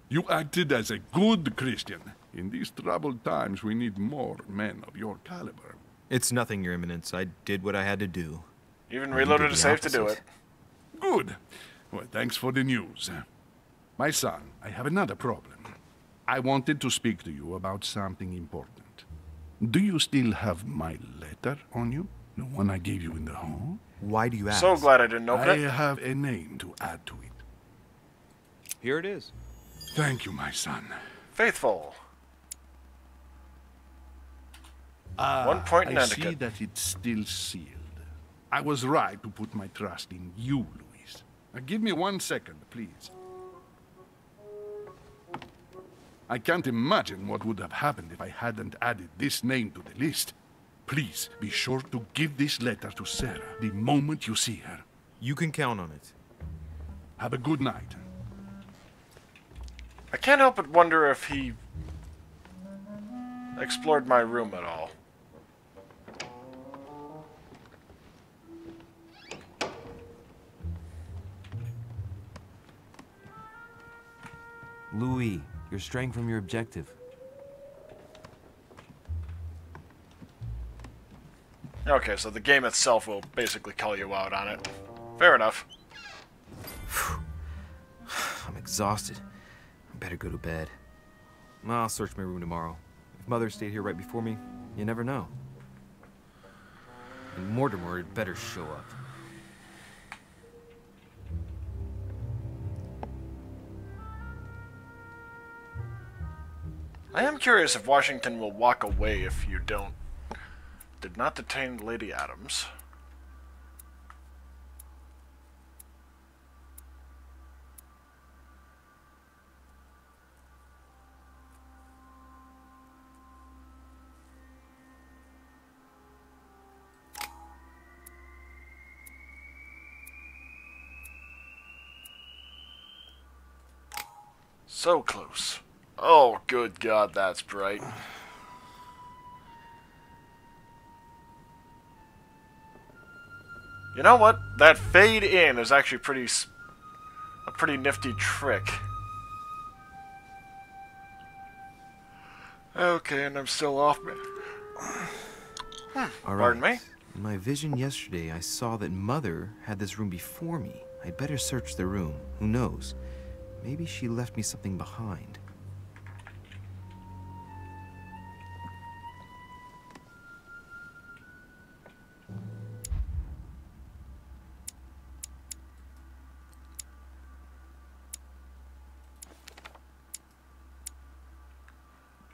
You acted as a good Christian. In these troubled times, we need more men of your caliber. It's nothing, Your Eminence. I did what I had to do. Even reloaded a safe to do it. Good. Well, thanks for the news. My son, I have another problem. I wanted to speak to you about something important. Do you still have my letter on you? The one I gave you in the hall? Why do you ask? So glad I didn't open it. I have a name to add to it. Here it is. Thank you, my son. Faithful. 1 point in I see etiquette. that it's still sealed. I was right to put my trust in you, Louis. Give me 1 second, please. I can't imagine what would have happened if I hadn't added this name to the list. Please, be sure to give this letter to Sarah the moment you see her. You can count on it. Have a good night. I can't help but wonder if he explored my room at all. Louis, you're straying from your objective. Okay, so the game itself will basically call you out on it. Fair enough. I'm exhausted. I better go to bed. I'll search my room tomorrow. If Mother stayed here right before me, you never know. And Mortimer had better show up. I am curious if Washington will walk away if you did not detain Lady Adams. So close. Oh, good God, that's bright. You know what? That fade in is actually a pretty nifty trick. Okay, and I'm still off. Pardon me? In my vision yesterday, I saw that Mother had this room before me. I'd better search the room. Who knows? Maybe she left me something behind.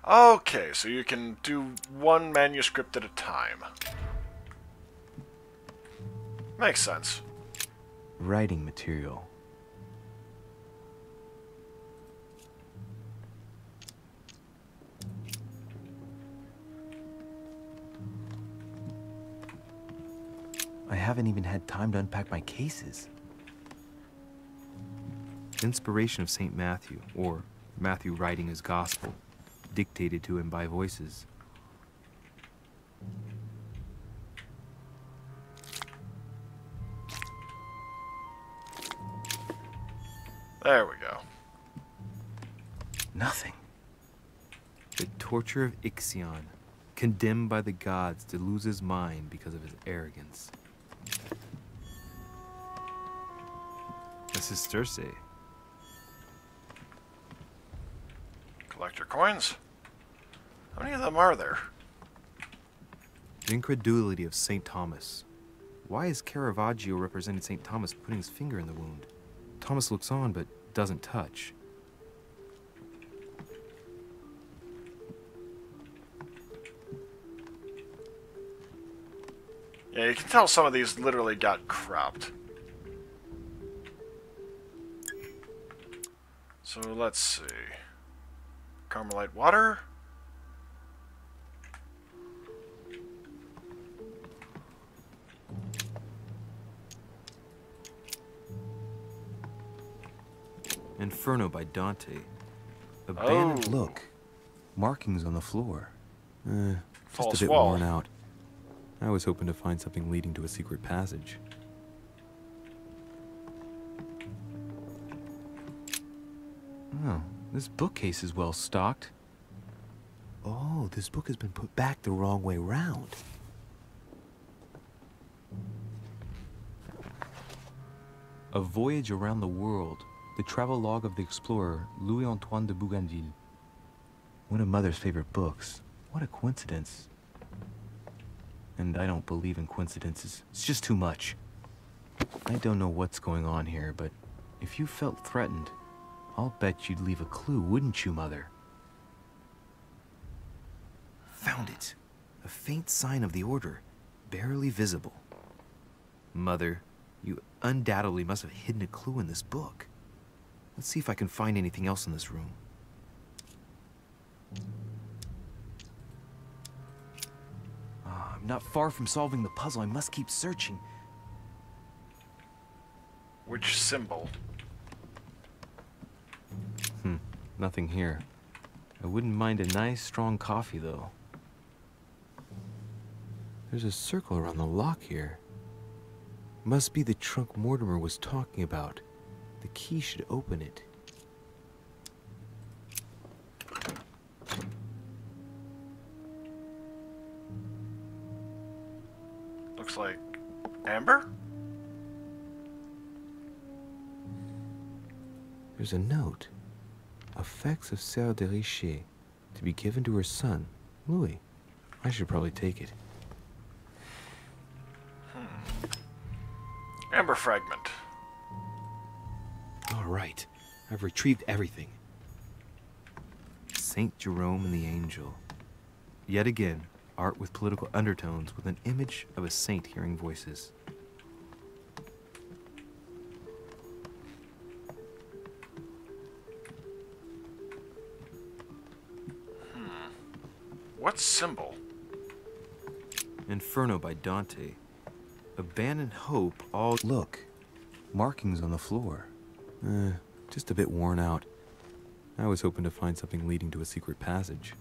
Okay, so you can do one manuscript at a time. Makes sense. Writing material. I haven't even had time to unpack my cases. Inspiration of St. Matthew, or Matthew writing his gospel, dictated to him by voices. There we go. Nothing. The torture of Ixion, condemned by the gods to lose his mind because of his arrogance. This is Circe. Collect your coins. How many of them are there? The incredulity of St. Thomas. Why is Caravaggio representing St. Thomas putting his finger in the wound? Thomas looks on but doesn't touch. Yeah, you can tell some of these literally got cropped. So let's see. Carmelite water. Inferno by Dante. Abandoned Oh. look. Markings on the floor. False Just a bit wall. worn out. I was hoping to find something leading to a secret passage. Oh, this bookcase is well stocked. Oh, this book has been put back the wrong way round. A Voyage Around the World. The travelogue of the explorer Louis-Antoine de Bougainville. One of Mother's favorite books. What a coincidence. And I don't believe in coincidences. It's just too much. I don't know what's going on here, but if you felt threatened, I'll bet you'd leave a clue, wouldn't you, Mother? Found it. A faint sign of the order, barely visible. Mother, You undoubtedly must have hidden a clue in this book. Let's see if I can find anything else in this room. I'm not far from solving the puzzle. I must keep searching. Which symbol? Nothing here. I wouldn't mind a nice, strong coffee, though. There's a circle around the lock here. Must be the trunk Mortimer was talking about. The key should open it. Looks like amber? There's a note. Effects of Sœur de Richer, to be given to her son, Louis. I should probably take it. Amber fragment. All right, I've retrieved everything. Saint Jerome and the Angel. Yet again, art with political undertones with an image of a saint hearing voices. What symbol? Inferno by Dante. Abandon hope, all... Look, markings on the floor. Just a bit worn out. I was hoping to find something leading to a secret passage.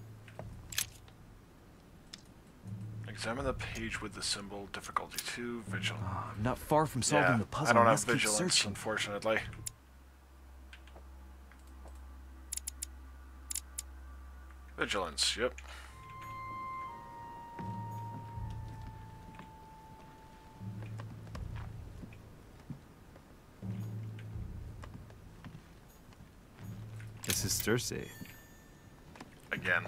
Examine the page with the symbol. Difficulty 2. Vigilance. I'm not far from solving the puzzle. I don't have must keep vigilance, searching. unfortunately. Vigilance, yep. This is Circe. Again.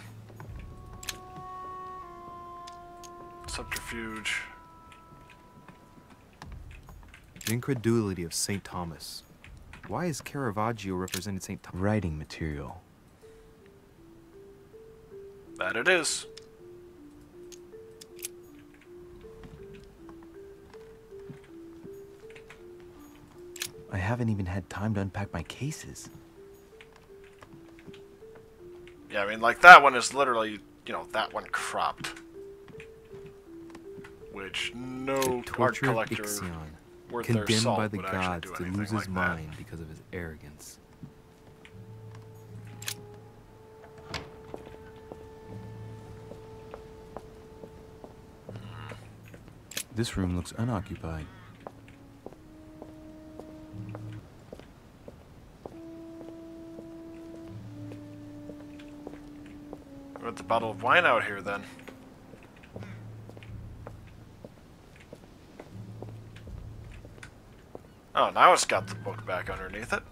Subterfuge. The incredulity of St. Thomas. Why is Caravaggio represented St. Thomas? Writing material. That it is. I haven't even had time to unpack my cases. Yeah, I mean, like, that one is literally, you know, that one cropped. Which no art collector worth their condemned salt by the would actually gods do to anything lose like his that. mind because of his arrogance. This room looks unoccupied. Got the bottle of wine out here, then. Oh, now it's got the book back underneath it.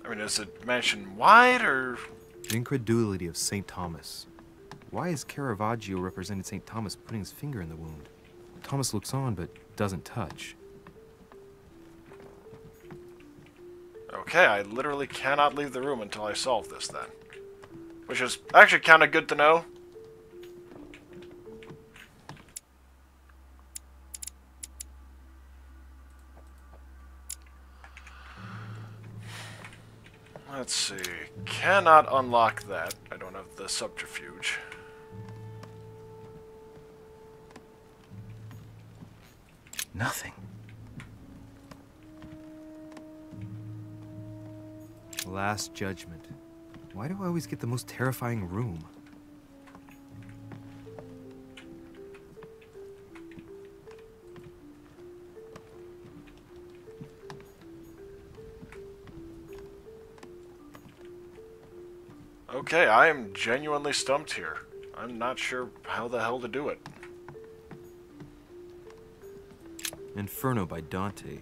I mean, is it mansion wide, or...? The incredulity of St. Thomas. Why is Caravaggio represented St. Thomas putting his finger in the wound? Thomas looks on, but doesn't touch. Okay, I literally cannot leave the room until I solve this, then. Which is actually kind of good to know. Let's see. Cannot unlock that. I don't have the subterfuge. Nothing. Last Judgment. Why do I always get the most terrifying room? Okay, I am genuinely stumped here. I'm not sure how the hell to do it. Inferno by Dante.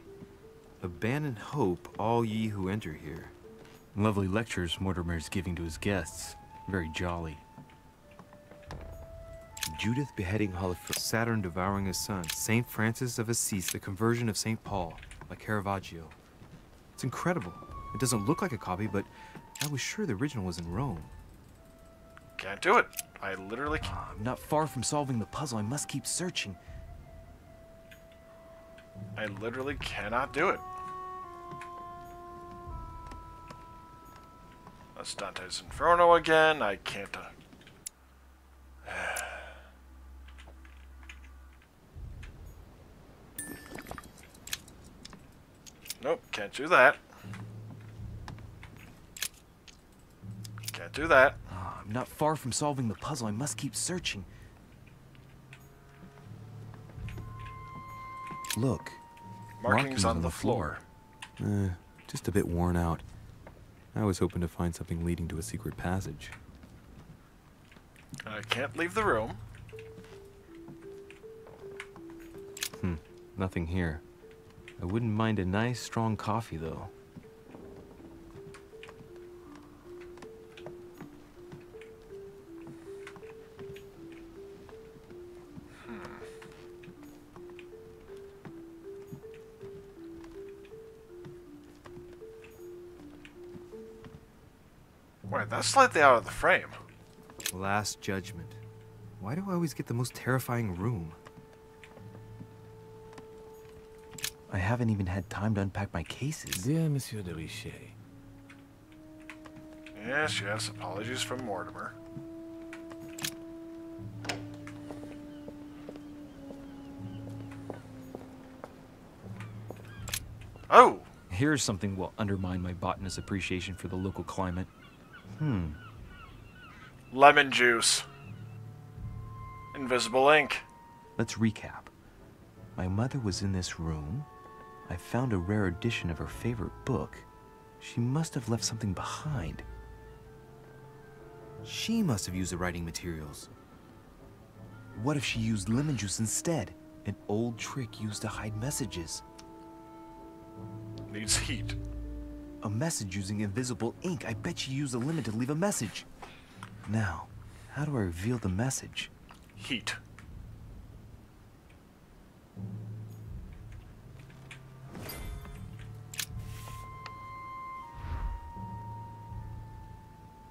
Abandon hope, all ye who enter here. Lovely lectures Mortimer is giving to his guests. Very jolly. Judith beheading Holofernes, Saturn devouring his son, St. Francis of Assisi, the conversion of St. Paul by Caravaggio. It's incredible. It doesn't look like a copy, but I was sure the original was in Rome. Can't do it. I literally can't. I'm not far from solving the puzzle. I must keep searching. I literally cannot do it. That's Dante's Inferno again. I can't. Nope, can't do that. Can't do that. I'm not far from solving the puzzle. I must keep searching. Look. Markings on the floor. Just a bit worn out. I was hoping to find something leading to a secret passage. I can't leave the room. Nothing here. I wouldn't mind a nice, strong coffee, though. Wait, that's slightly out of the frame. Last Judgment. Why do I always get the most terrifying room? I haven't even had time to unpack my cases. Dear Monsieur de Richet. Yes, yes, apologies from Mortimer. Oh! Here's something will undermine my botanist's appreciation for the local climate. Lemon juice. Invisible ink. Let's recap. My mother was in this room. I found a rare edition of her favorite book. She must have left something behind. She must have used the writing materials. What if she used lemon juice instead? An old trick used to hide messages. Needs heat. A message using invisible ink. I bet she used a lemon to leave a message. Now, how do I reveal the message? Heat.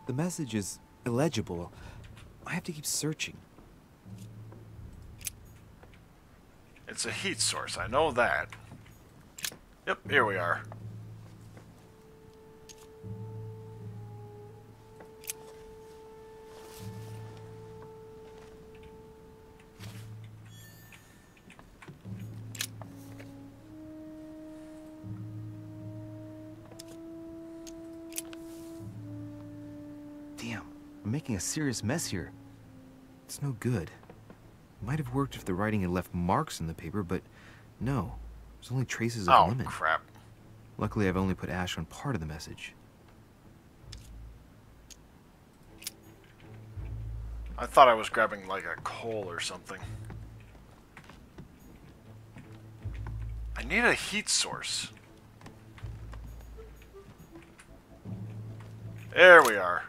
The message is illegible. I have to keep searching. It's a heat source, I know that. Yep, here we are. Damn, I'm making a serious mess here. It's no good. Might have worked if the writing had left marks in the paper, but no. There's only traces of lemon. Oh, crap. Luckily, I've only put ash on part of the message. I thought I was grabbing, like, a coal or something. I need a heat source. There we are.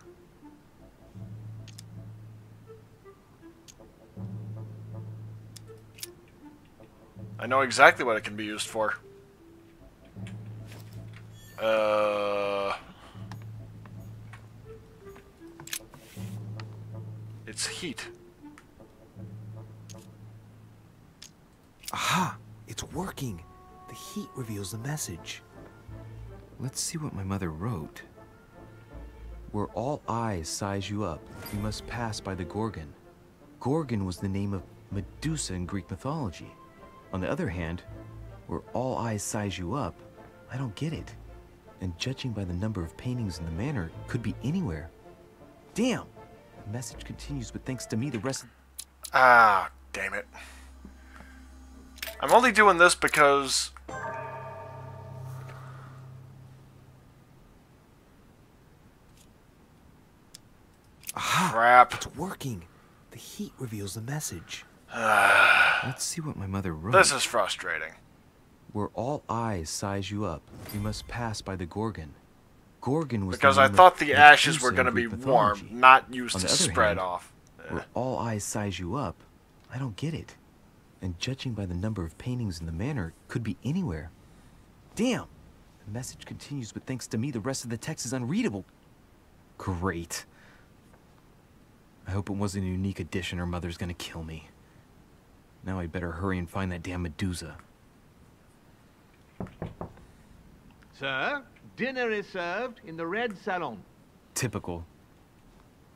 I know exactly what it can be used for. It's heat. Aha! It's working! The heat reveals the message. Let's see what my mother wrote. Where all eyes size you up, you must pass by the Gorgon. Gorgon was the name of Medusa in Greek mythology. On the other hand, where all eyes size you up, I don't get it. And judging by the number of paintings in the manor, it could be anywhere. Damn! The message continues, but thanks to me, the rest... Ah, damn it. I'm only doing this because... Aha! Crap. It's working. The heat reveals the message. Let's see what my mother wrote. This is frustrating. Where all eyes size you up, you must pass by the Gorgon. Gorgon was because the I name thought of the ashes Medusa were in going to be Greek warm, mythology. not used On to the other spread hand, off. Where all eyes size you up, I don't get it. And judging by the number of paintings in the manor, it could be anywhere. Damn! The message continues, but thanks to me, the rest of the text is unreadable. Great. I hope it wasn't a unique edition or Mother's gonna kill me. Now I'd better hurry and find that damn Medusa. Sir, dinner is served in the red salon. Typical.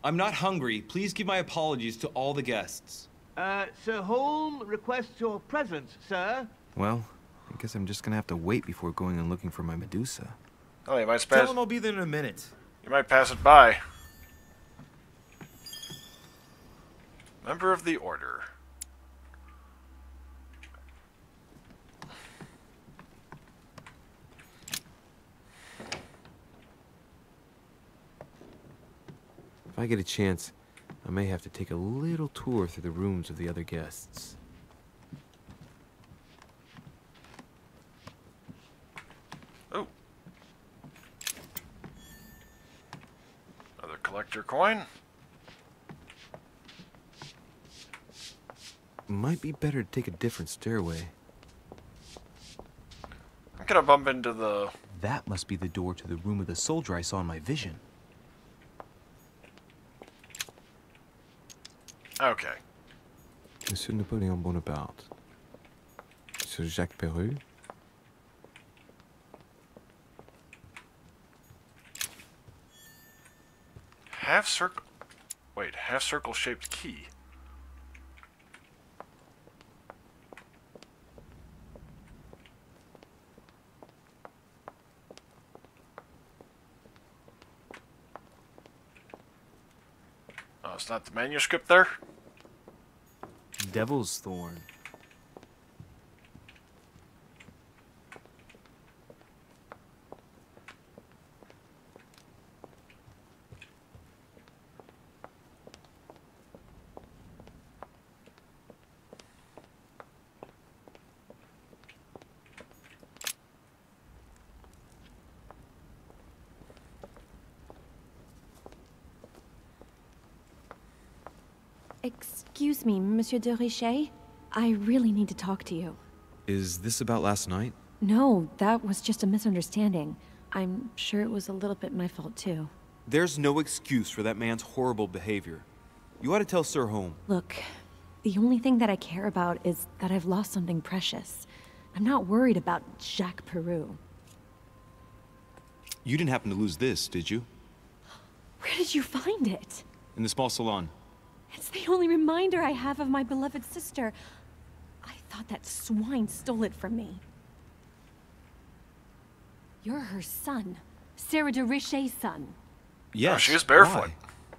I'm not hungry. Please give my apologies to all the guests. Sir Holm requests your presence, sir. Well, I guess I'm just gonna have to wait before going and looking for my Medusa. Oh, you might pass. Tell him I'll be there in a minute. You might pass it by. Member of the Order. If I get a chance, I may have to take a little tour through the rooms of the other guests. Oh. Another collector coin. Might be better to take a different stairway. I'm gonna bump into the... That must be the door to the room of the soldier I saw in my vision. Okay. Monsieur Napoléon Bonaparte. Monsieur Jacques Perru. Half circle... Wait, half circle shaped key. Oh, it's not the manuscript there? Devil's Thorn. Excuse me, Monsieur de Richet. I really need to talk to you. Is this about last night? No, that was just a misunderstanding. I'm sure it was a little bit my fault, too. There's no excuse for that man's horrible behavior. You ought to tell Sir Holm. Look, the only thing that I care about is that I've lost something precious. I'm not worried about Jacques Peru. You didn't happen to lose this, did you? Where did you find it? In the small salon. It's the only reminder I have of my beloved sister. I thought that swine stole it from me. You're her son. Sarah de Richet's son. Yes. Oh, she's barefoot. Why?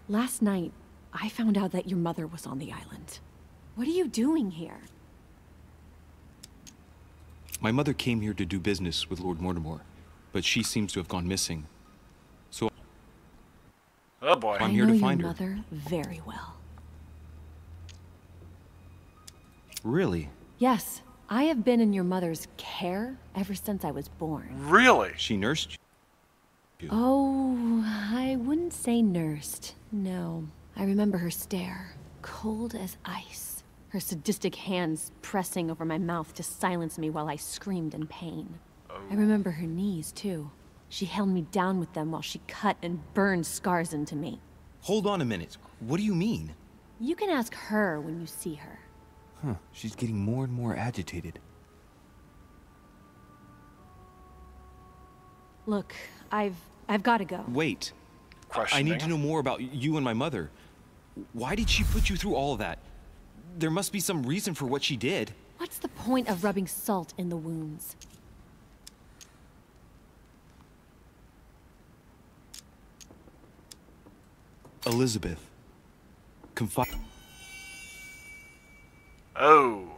Last night, I found out that your mother was on the island. What are you doing here? My mother came here to do business with Lord Mortimer, but she seems to have gone missing. So... Oh boy. I'm here to find her. I know your mother very well. Really? Yes, I have been in your mother's care ever since I was born. Really? She nursed you? Oh, I wouldn't say nursed. No. I remember her stare, cold as ice. Her sadistic hands pressing over my mouth to silence me while I screamed in pain. Oh. I remember her knees, too. She held me down with them while she cut and burned scars into me. Hold on a minute. What do you mean? You can ask her when you see her. Huh, she's getting more and more agitated. Look, I've got to go. Wait. I Questioning. need to know more about you and my mother. Why did she put you through all of that? There must be some reason for what she did. What's the point of rubbing salt in the wounds? Elizabeth. Oh.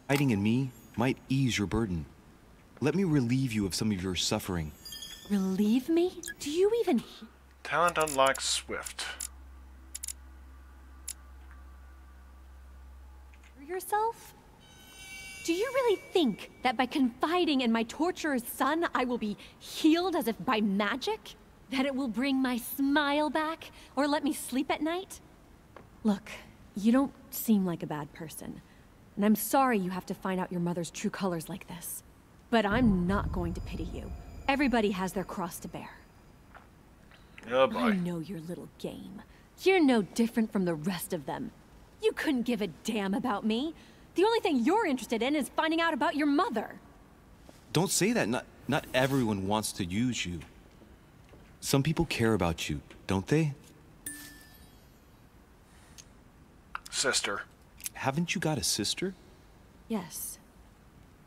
Confiding in me might ease your burden. Let me relieve you of some of your suffering. Relieve me? Do you even... Talent unlocked Swift. yourself? Do you really think that by confiding in my torturer's son, I will be healed as if by magic? That it will bring my smile back, or let me sleep at night? Look, You don't seem like a bad person. And I'm sorry you have to find out your mother's true colors like this. But I'm not going to pity you. Everybody has their cross to bear. Oh boy. I know your little game. You're no different from the rest of them. You couldn't give a damn about me. The only thing you're interested in is finding out about your mother. Don't say that. Not everyone wants to use you. Some people care about you, don't they? Sister. Haven't you got a sister? Yes.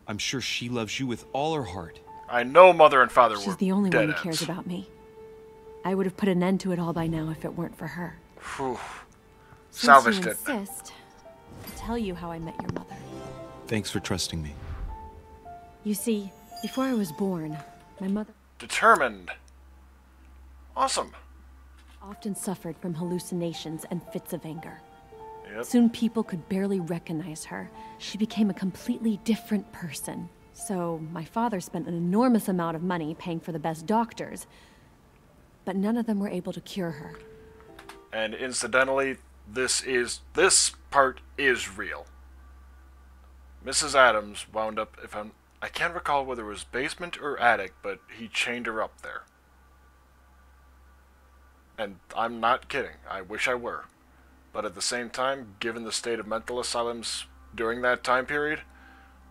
I'm sure she loves you with all her heart. I know mother and father were She's the only dead one who ends. cares about me. I would have put an end to it all by now if it weren't for her. Whew. Since Salvaged you it. insist, I'll tell you how I met your mother. Thanks for trusting me. You see, before I was born, my mother Determined. Awesome. often suffered from hallucinations and fits of anger. Yep. Soon people could barely recognize her. She became a completely different person. So my father spent an enormous amount of money paying for the best doctors, but none of them were able to cure her. And incidentally, this part is real. Mrs. Adams wound up, I can't recall whether it was basement or attic, but he chained her up there. And I'm not kidding. I wish I were. But at the same time, given the state of mental asylums during that time period,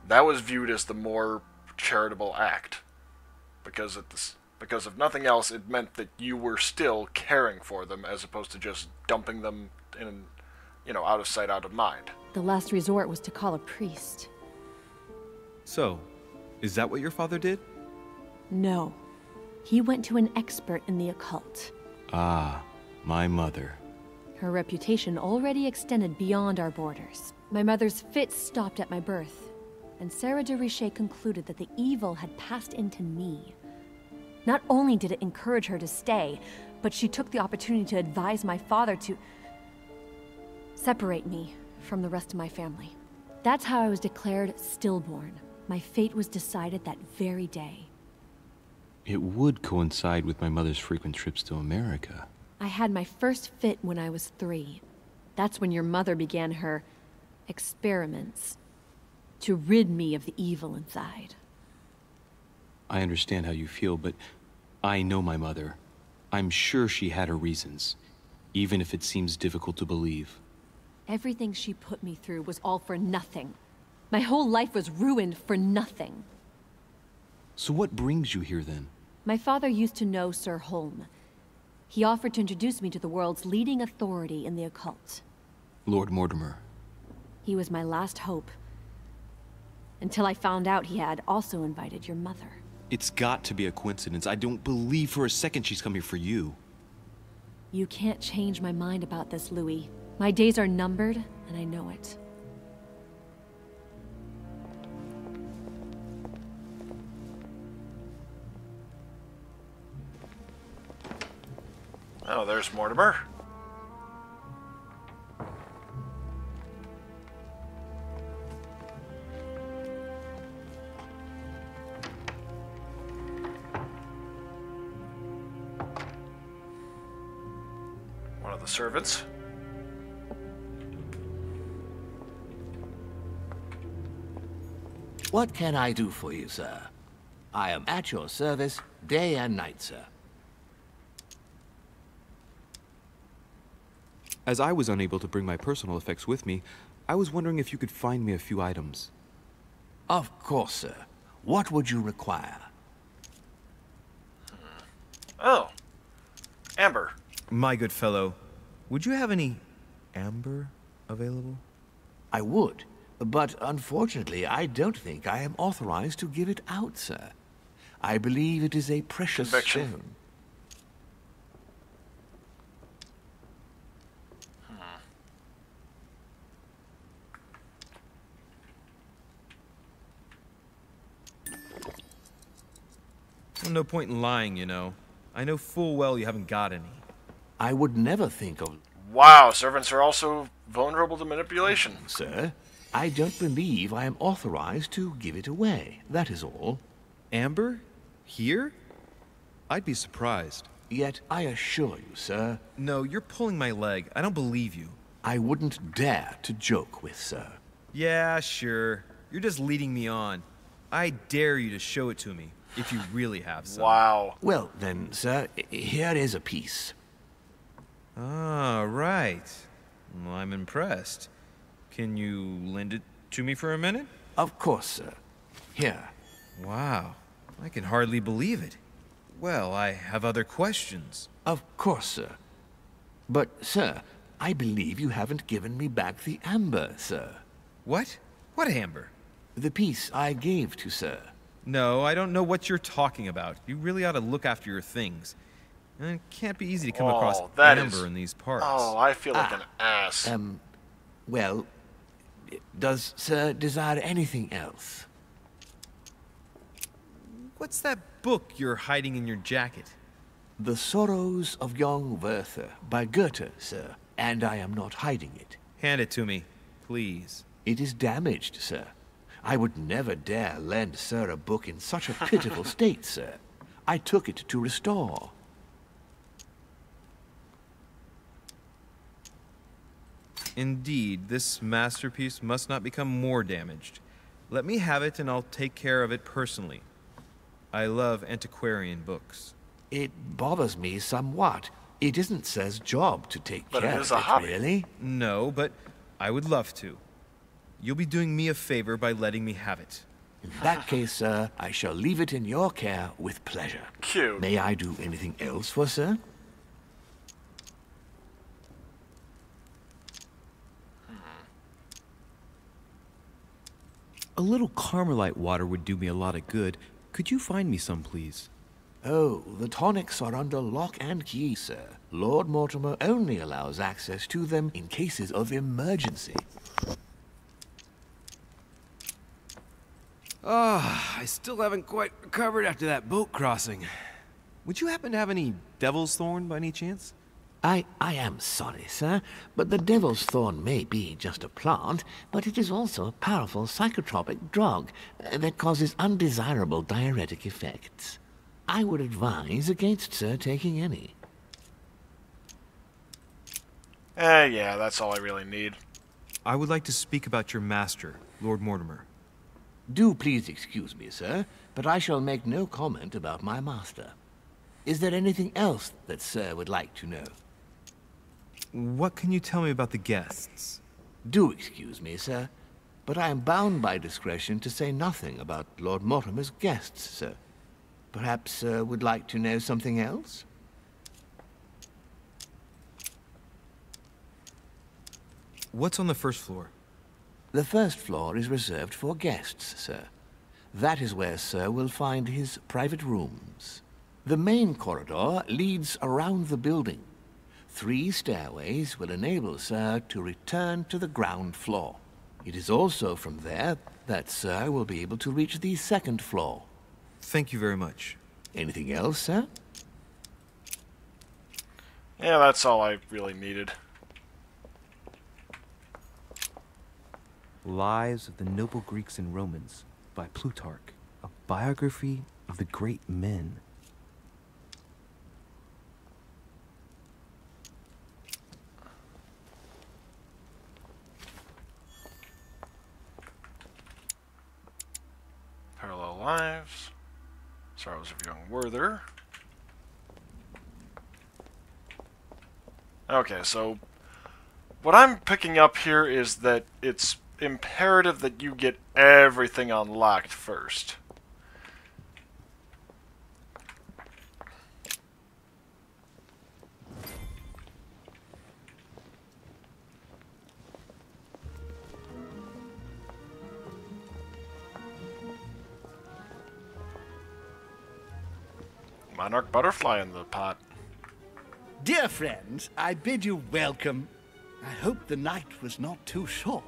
that was viewed as the more charitable act. Because if nothing else, it meant that you were still caring for them as opposed to just dumping them in, out of sight, out of mind. The last resort was to call a priest. So, is that what your father did? No. He went to an expert in the occult. Ah, my mother. Her reputation already extended beyond our borders. My mother's fits stopped at my birth, and Sarah de Richet concluded that the evil had passed into me. Not only did it encourage her to stay, but she took the opportunity to advise my father to separate me from the rest of my family. That's how I was declared stillborn. My fate was decided that very day. It would coincide with my mother's frequent trips to America. I had my first fit when I was 3. That's when your mother began her experiments to rid me of the evil inside. I understand how you feel, but I know my mother. I'm sure she had her reasons, even if it seems difficult to believe. Everything she put me through was all for nothing. My whole life was ruined for nothing. So what brings you here then? My father used to know Sir Holm. He offered to introduce me to the world's leading authority in the occult. Lord Mortimer. He was my last hope. Until I found out he had also invited your mother. It's got to be a coincidence. I don't believe for a second she's come here for you. You can't change my mind about this, Louis. My days are numbered, and I know it. Oh, there's Mortimer. One of the servants. What can I do for you, sir? I am at your service day and night, sir. As I was unable to bring my personal effects with me, I was wondering if you could find me a few items. Of course, sir. What would you require? Oh. Amber. My good fellow, would you have any amber available? I would, but unfortunately, I don't think I am authorized to give it out, sir. I believe it is a precious stone. Well, no point in lying, you know. I know full well you haven't got any. I would never think of... Wow, servants are also vulnerable to manipulation. Sir, I don't believe I am authorized to give it away. That is all. Amber? Here? I'd be surprised. Yet, I assure you, sir... No, you're pulling my leg. I don't believe you. I wouldn't dare to joke with, sir. Yeah, sure. You're just leading me on. I dare you to show it to me, if you really have some. Wow. Well, then, sir, here is a piece. Ah, right. Well, I'm impressed. Can you lend it to me for a minute? Of course, sir. Here. Wow. I can hardly believe it. Well, I have other questions. Of course, sir. But, sir, I believe you haven't given me back the amber, sir. What? What amber? The piece I gave to sir. No, I don't know what you're talking about. You really ought to look after your things. It can't be easy to come across amber in these parts. Oh, I feel like an ass. Well, does sir desire anything else? What's that book you're hiding in your jacket? The Sorrows of Young Werther by Goethe, sir. And I am not hiding it. Hand it to me, please. It is damaged, sir. I would never dare lend sir a book in such a pitiful state, sir. I took it to restore. Indeed, this masterpiece must not become more damaged. Let me have it and I'll take care of it personally. I love antiquarian books. It bothers me somewhat. It isn't sir's job to take but care it is of a it, hobby. really. No, but I would love to. You'll be doing me a favor by letting me have it. In that case, sir, I shall leave it in your care with pleasure. Cute. May I do anything else for sir? A little Carmelite water would do me a lot of good. Could you find me some, please? Oh, the tonics are under lock and key, sir. Lord Mortimer only allows access to them in cases of emergency. I still haven't quite recovered after that boat crossing. Would you happen to have any Devil's Thorn by any chance? I am sorry, sir, but the Devil's Thorn may be just a plant, but it is also a powerful psychotropic drug that causes undesirable diuretic effects. I would advise against sir taking any. Yeah, that's all I really need. I would like to speak about your master, Lord Mortimer. Do please excuse me, sir, but I shall make no comment about my master. Is there anything else that sir would like to know? What can you tell me about the guests? Do excuse me, sir, but I am bound by discretion to say nothing about Lord Mortimer's guests, sir. Perhaps sir would like to know something else? What's on the first floor? The first floor is reserved for guests, sir. That is where sir will find his private rooms. The main corridor leads around the building. 3 stairways will enable sir to return to the ground floor. It is also from there that sir will be able to reach the 2nd floor. Thank you very much. Anything else, sir? Yeah, that's all I really needed. Lives of the Noble Greeks and Romans by Plutarch, a biography of the great men. Parallel Lives. Sorrows of Young Werther. Okay, so what I'm picking up here is that it's imperative that you get everything unlocked first. Monarch butterfly in the pot. Dear friends, I bid you welcome. I hope the night was not too short.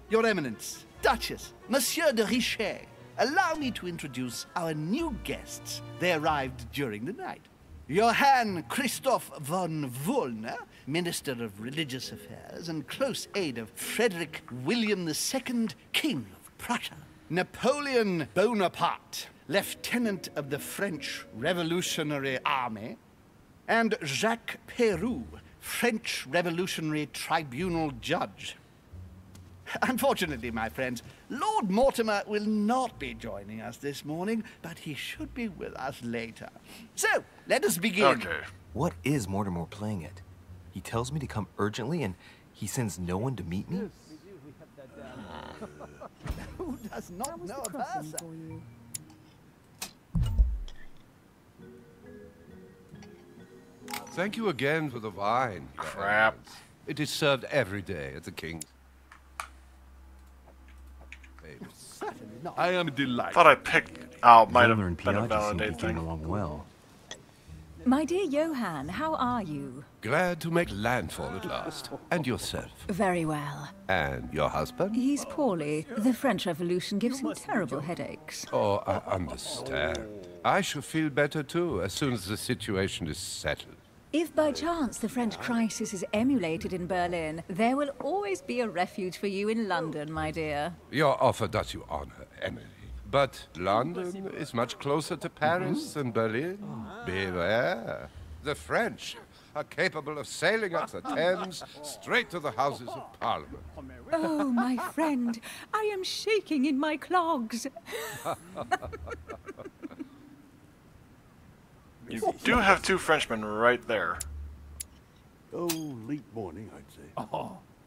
Your Eminence, Duchess, Monsieur de Richet, allow me to introduce our new guests. They arrived during the night. Johann Christoph von Wollner, Minister of Religious Affairs and close aide of Frederick William II, King of Prussia. Napoleon Bonaparte, Lieutenant of the French Revolutionary Army. And Jacques Peroux, French Revolutionary Tribunal judge. Unfortunately, my friends, Lord Mortimer will not be joining us this morning, but he should be with us later. So, let us begin. Okay. What is Mortimer playing at? He tells me to come urgently, and he sends no one to meet me? Who does not know of her, sir? Thank you again for the wine. Crap. It is served every day at the King's. I am delighted. Thought I picked. Oh, might have Zoller and been a Piaggi seem to validate be getting thing. along well. My dear Johann, how are you? Glad to make landfall at last. And yourself. Very well. And your husband? He's poorly. The French Revolution gives him terrible headaches. Oh, I understand. I shall feel better too as soon as the situation is settled. If by chance the French crisis is emulated in Berlin, there will always be a refuge for you in London, my dear. Your offer does you honor, Emily. But London is much closer to Paris than Berlin. Beware. The French are capable of sailing up the Thames straight to the Houses of Parliament. Oh, my friend, I am shaking in my clogs. You do have two Frenchmen right there. Oh, late morning, I'd say.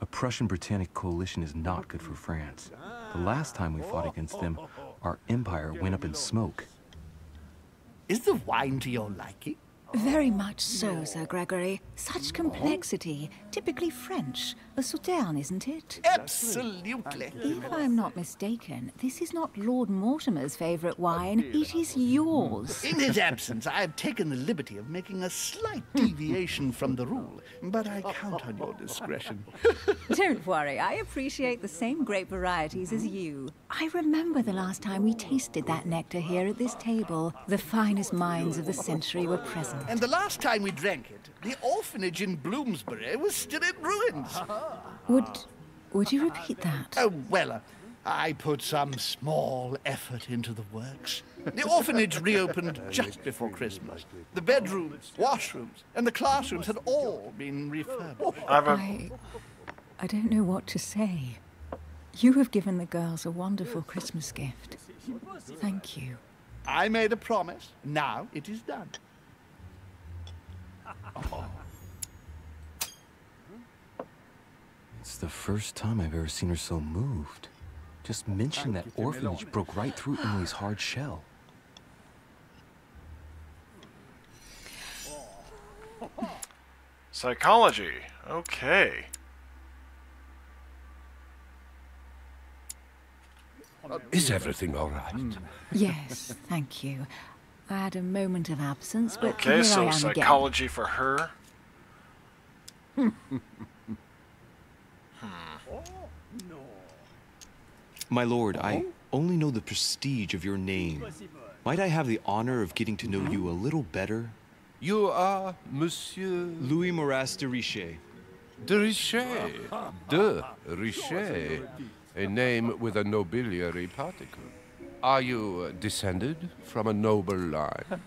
A Prussian-Britannic coalition is not good for France. The last time we fought against them, our empire went up in smoke. Is the wine to your liking? Very much so, Sir Gregory. Such complexity. Typically French. A Sauterne, isn't it? Absolutely. If I'm not mistaken, this is not Lord Mortimer's favourite wine. It is yours. In his absence, I have taken the liberty of making a slight deviation from the rule, but I count on your discretion. Don't worry, I appreciate the same grape varieties as you. I remember the last time we tasted that nectar here at this table. The finest minds of the century were present. And the last time we drank it, the orphanage in Bloomsbury was still in ruins. Would you repeat that? Oh, well, I put some small effort into the works. The orphanage reopened just before Christmas. The bedrooms, washrooms, and the classrooms had all been refurbished. I don't know what to say. You have given the girls a wonderful Christmas gift. Thank you. I made a promise. Now it is done. It's the first time I've ever seen her so moved. Just mentioning that orphanage broke right through Emily's hard shell. Psychology. Okay. Is everything all right? Yes, thank you. I had a moment of absence, but Okay, here I so am psychology for her. My lord, I only know the prestige of your name. Might I have the honor of getting to know you a little better? You are Monsieur... Louis Moras de Richet. De Richet. De Richet. A name with a nobiliary particle. Are you descended from a noble line?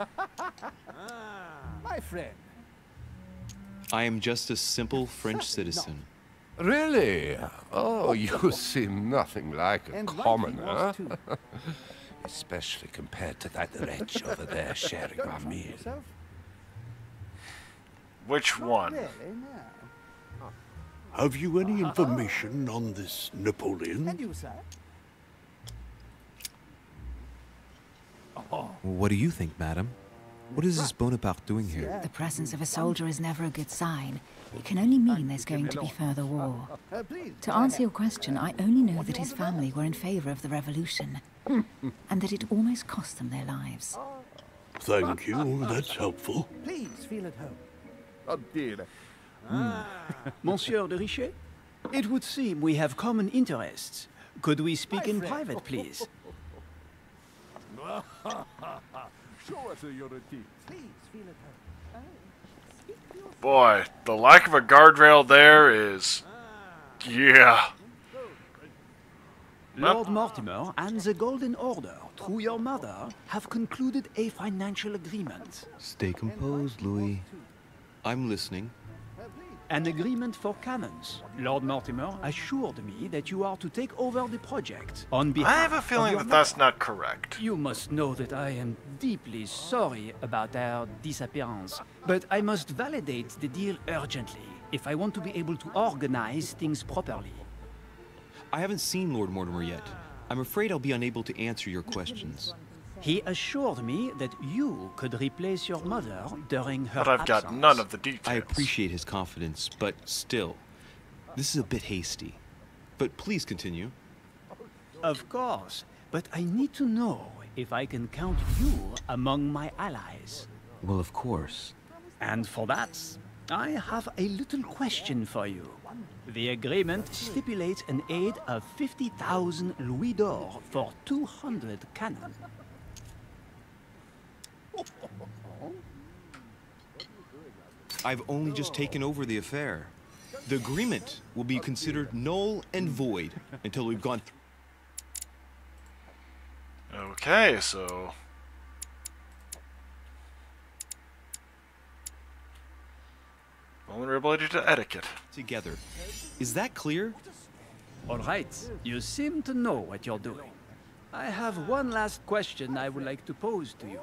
My friend. I am just a simple French citizen. Really? Oh, you seem nothing like a commoner. Especially compared to that wretch over there sharing our meal. Which one? Have you any information on this Napoleon? And you, sir? What do you think, madam? What is this Bonaparte doing here? The presence of a soldier is never a good sign. It can only mean there's going to be further war. To answer your question, I only know that his family were in favor of the revolution, and that it almost cost them their lives. Thank you, that's helpful. Please feel at home. Oh, dear. Monsieur de Richet? It would seem we have common interests. Could we speak in private, please? Show us your teeth. Please feel at home. Boy, the lack of a guardrail there is... Yeah. Lord Mortimer and the Golden Order, through your mother, have concluded a financial agreement. Stay composed, Louis. I'm listening. An agreement for cannons. Lord Mortimer assured me that you are to take over the project on behalf of I have a feeling that that's not correct. You must know that I am deeply sorry about our disappearance, but I must validate the deal urgently if I want to be able to organize things properly. I haven't seen Lord Mortimer yet. I'm afraid I'll be unable to answer your questions. He assured me that you could replace your mother during her But I've absence. got none of the details. I appreciate his confidence, but still, this is a bit hasty. But please continue. Of course, but I need to know if I can count you among my allies. Well, of course. And for that, I have a little question for you. The agreement stipulates an aid of 50,000 louis d'or for 200 cannon. I've only just taken over the affair. The agreement will be considered null and void until we've gone through. Okay, so... vulnerability to etiquette. Together. Is that clear? All right, you seem to know what you're doing. I have one last question I would like to pose to you.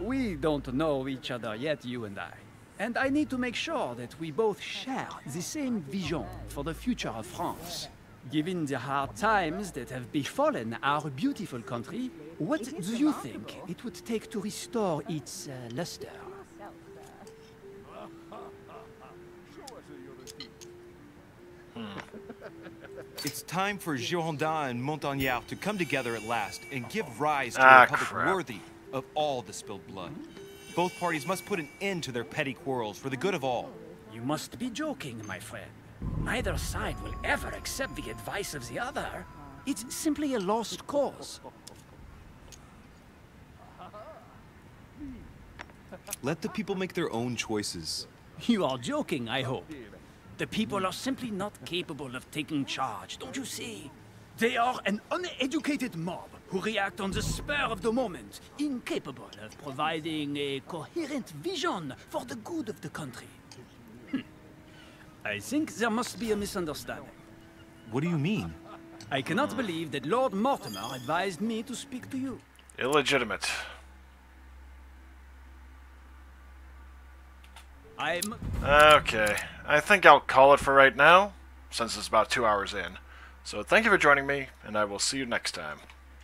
We don't know each other yet, you and I. And I need to make sure that we both share the same vision for the future of France. Given the hard times that have befallen our beautiful country, what do you think it would take to restore its luster? It's time for Girondin and Montagnard to come together at last and give rise to a republic worthy of all the spilled blood. Both parties must put an end to their petty quarrels for the good of all. You must be joking, my friend. Neither side will ever accept the advice of the other. It's simply a lost cause. Let the people make their own choices. You are joking, I hope. The people are simply not capable of taking charge, don't you see? They are an uneducated mob who react on the spur of the moment, incapable of providing a coherent vision for the good of the country. I think there must be a misunderstanding. What do you mean? I cannot believe that Lord Mortimer advised me to speak to you. Illegitimate. Okay, I think I'll call it for right now, since it's about 2 hours in. So thank you for joining me, and I will see you next time.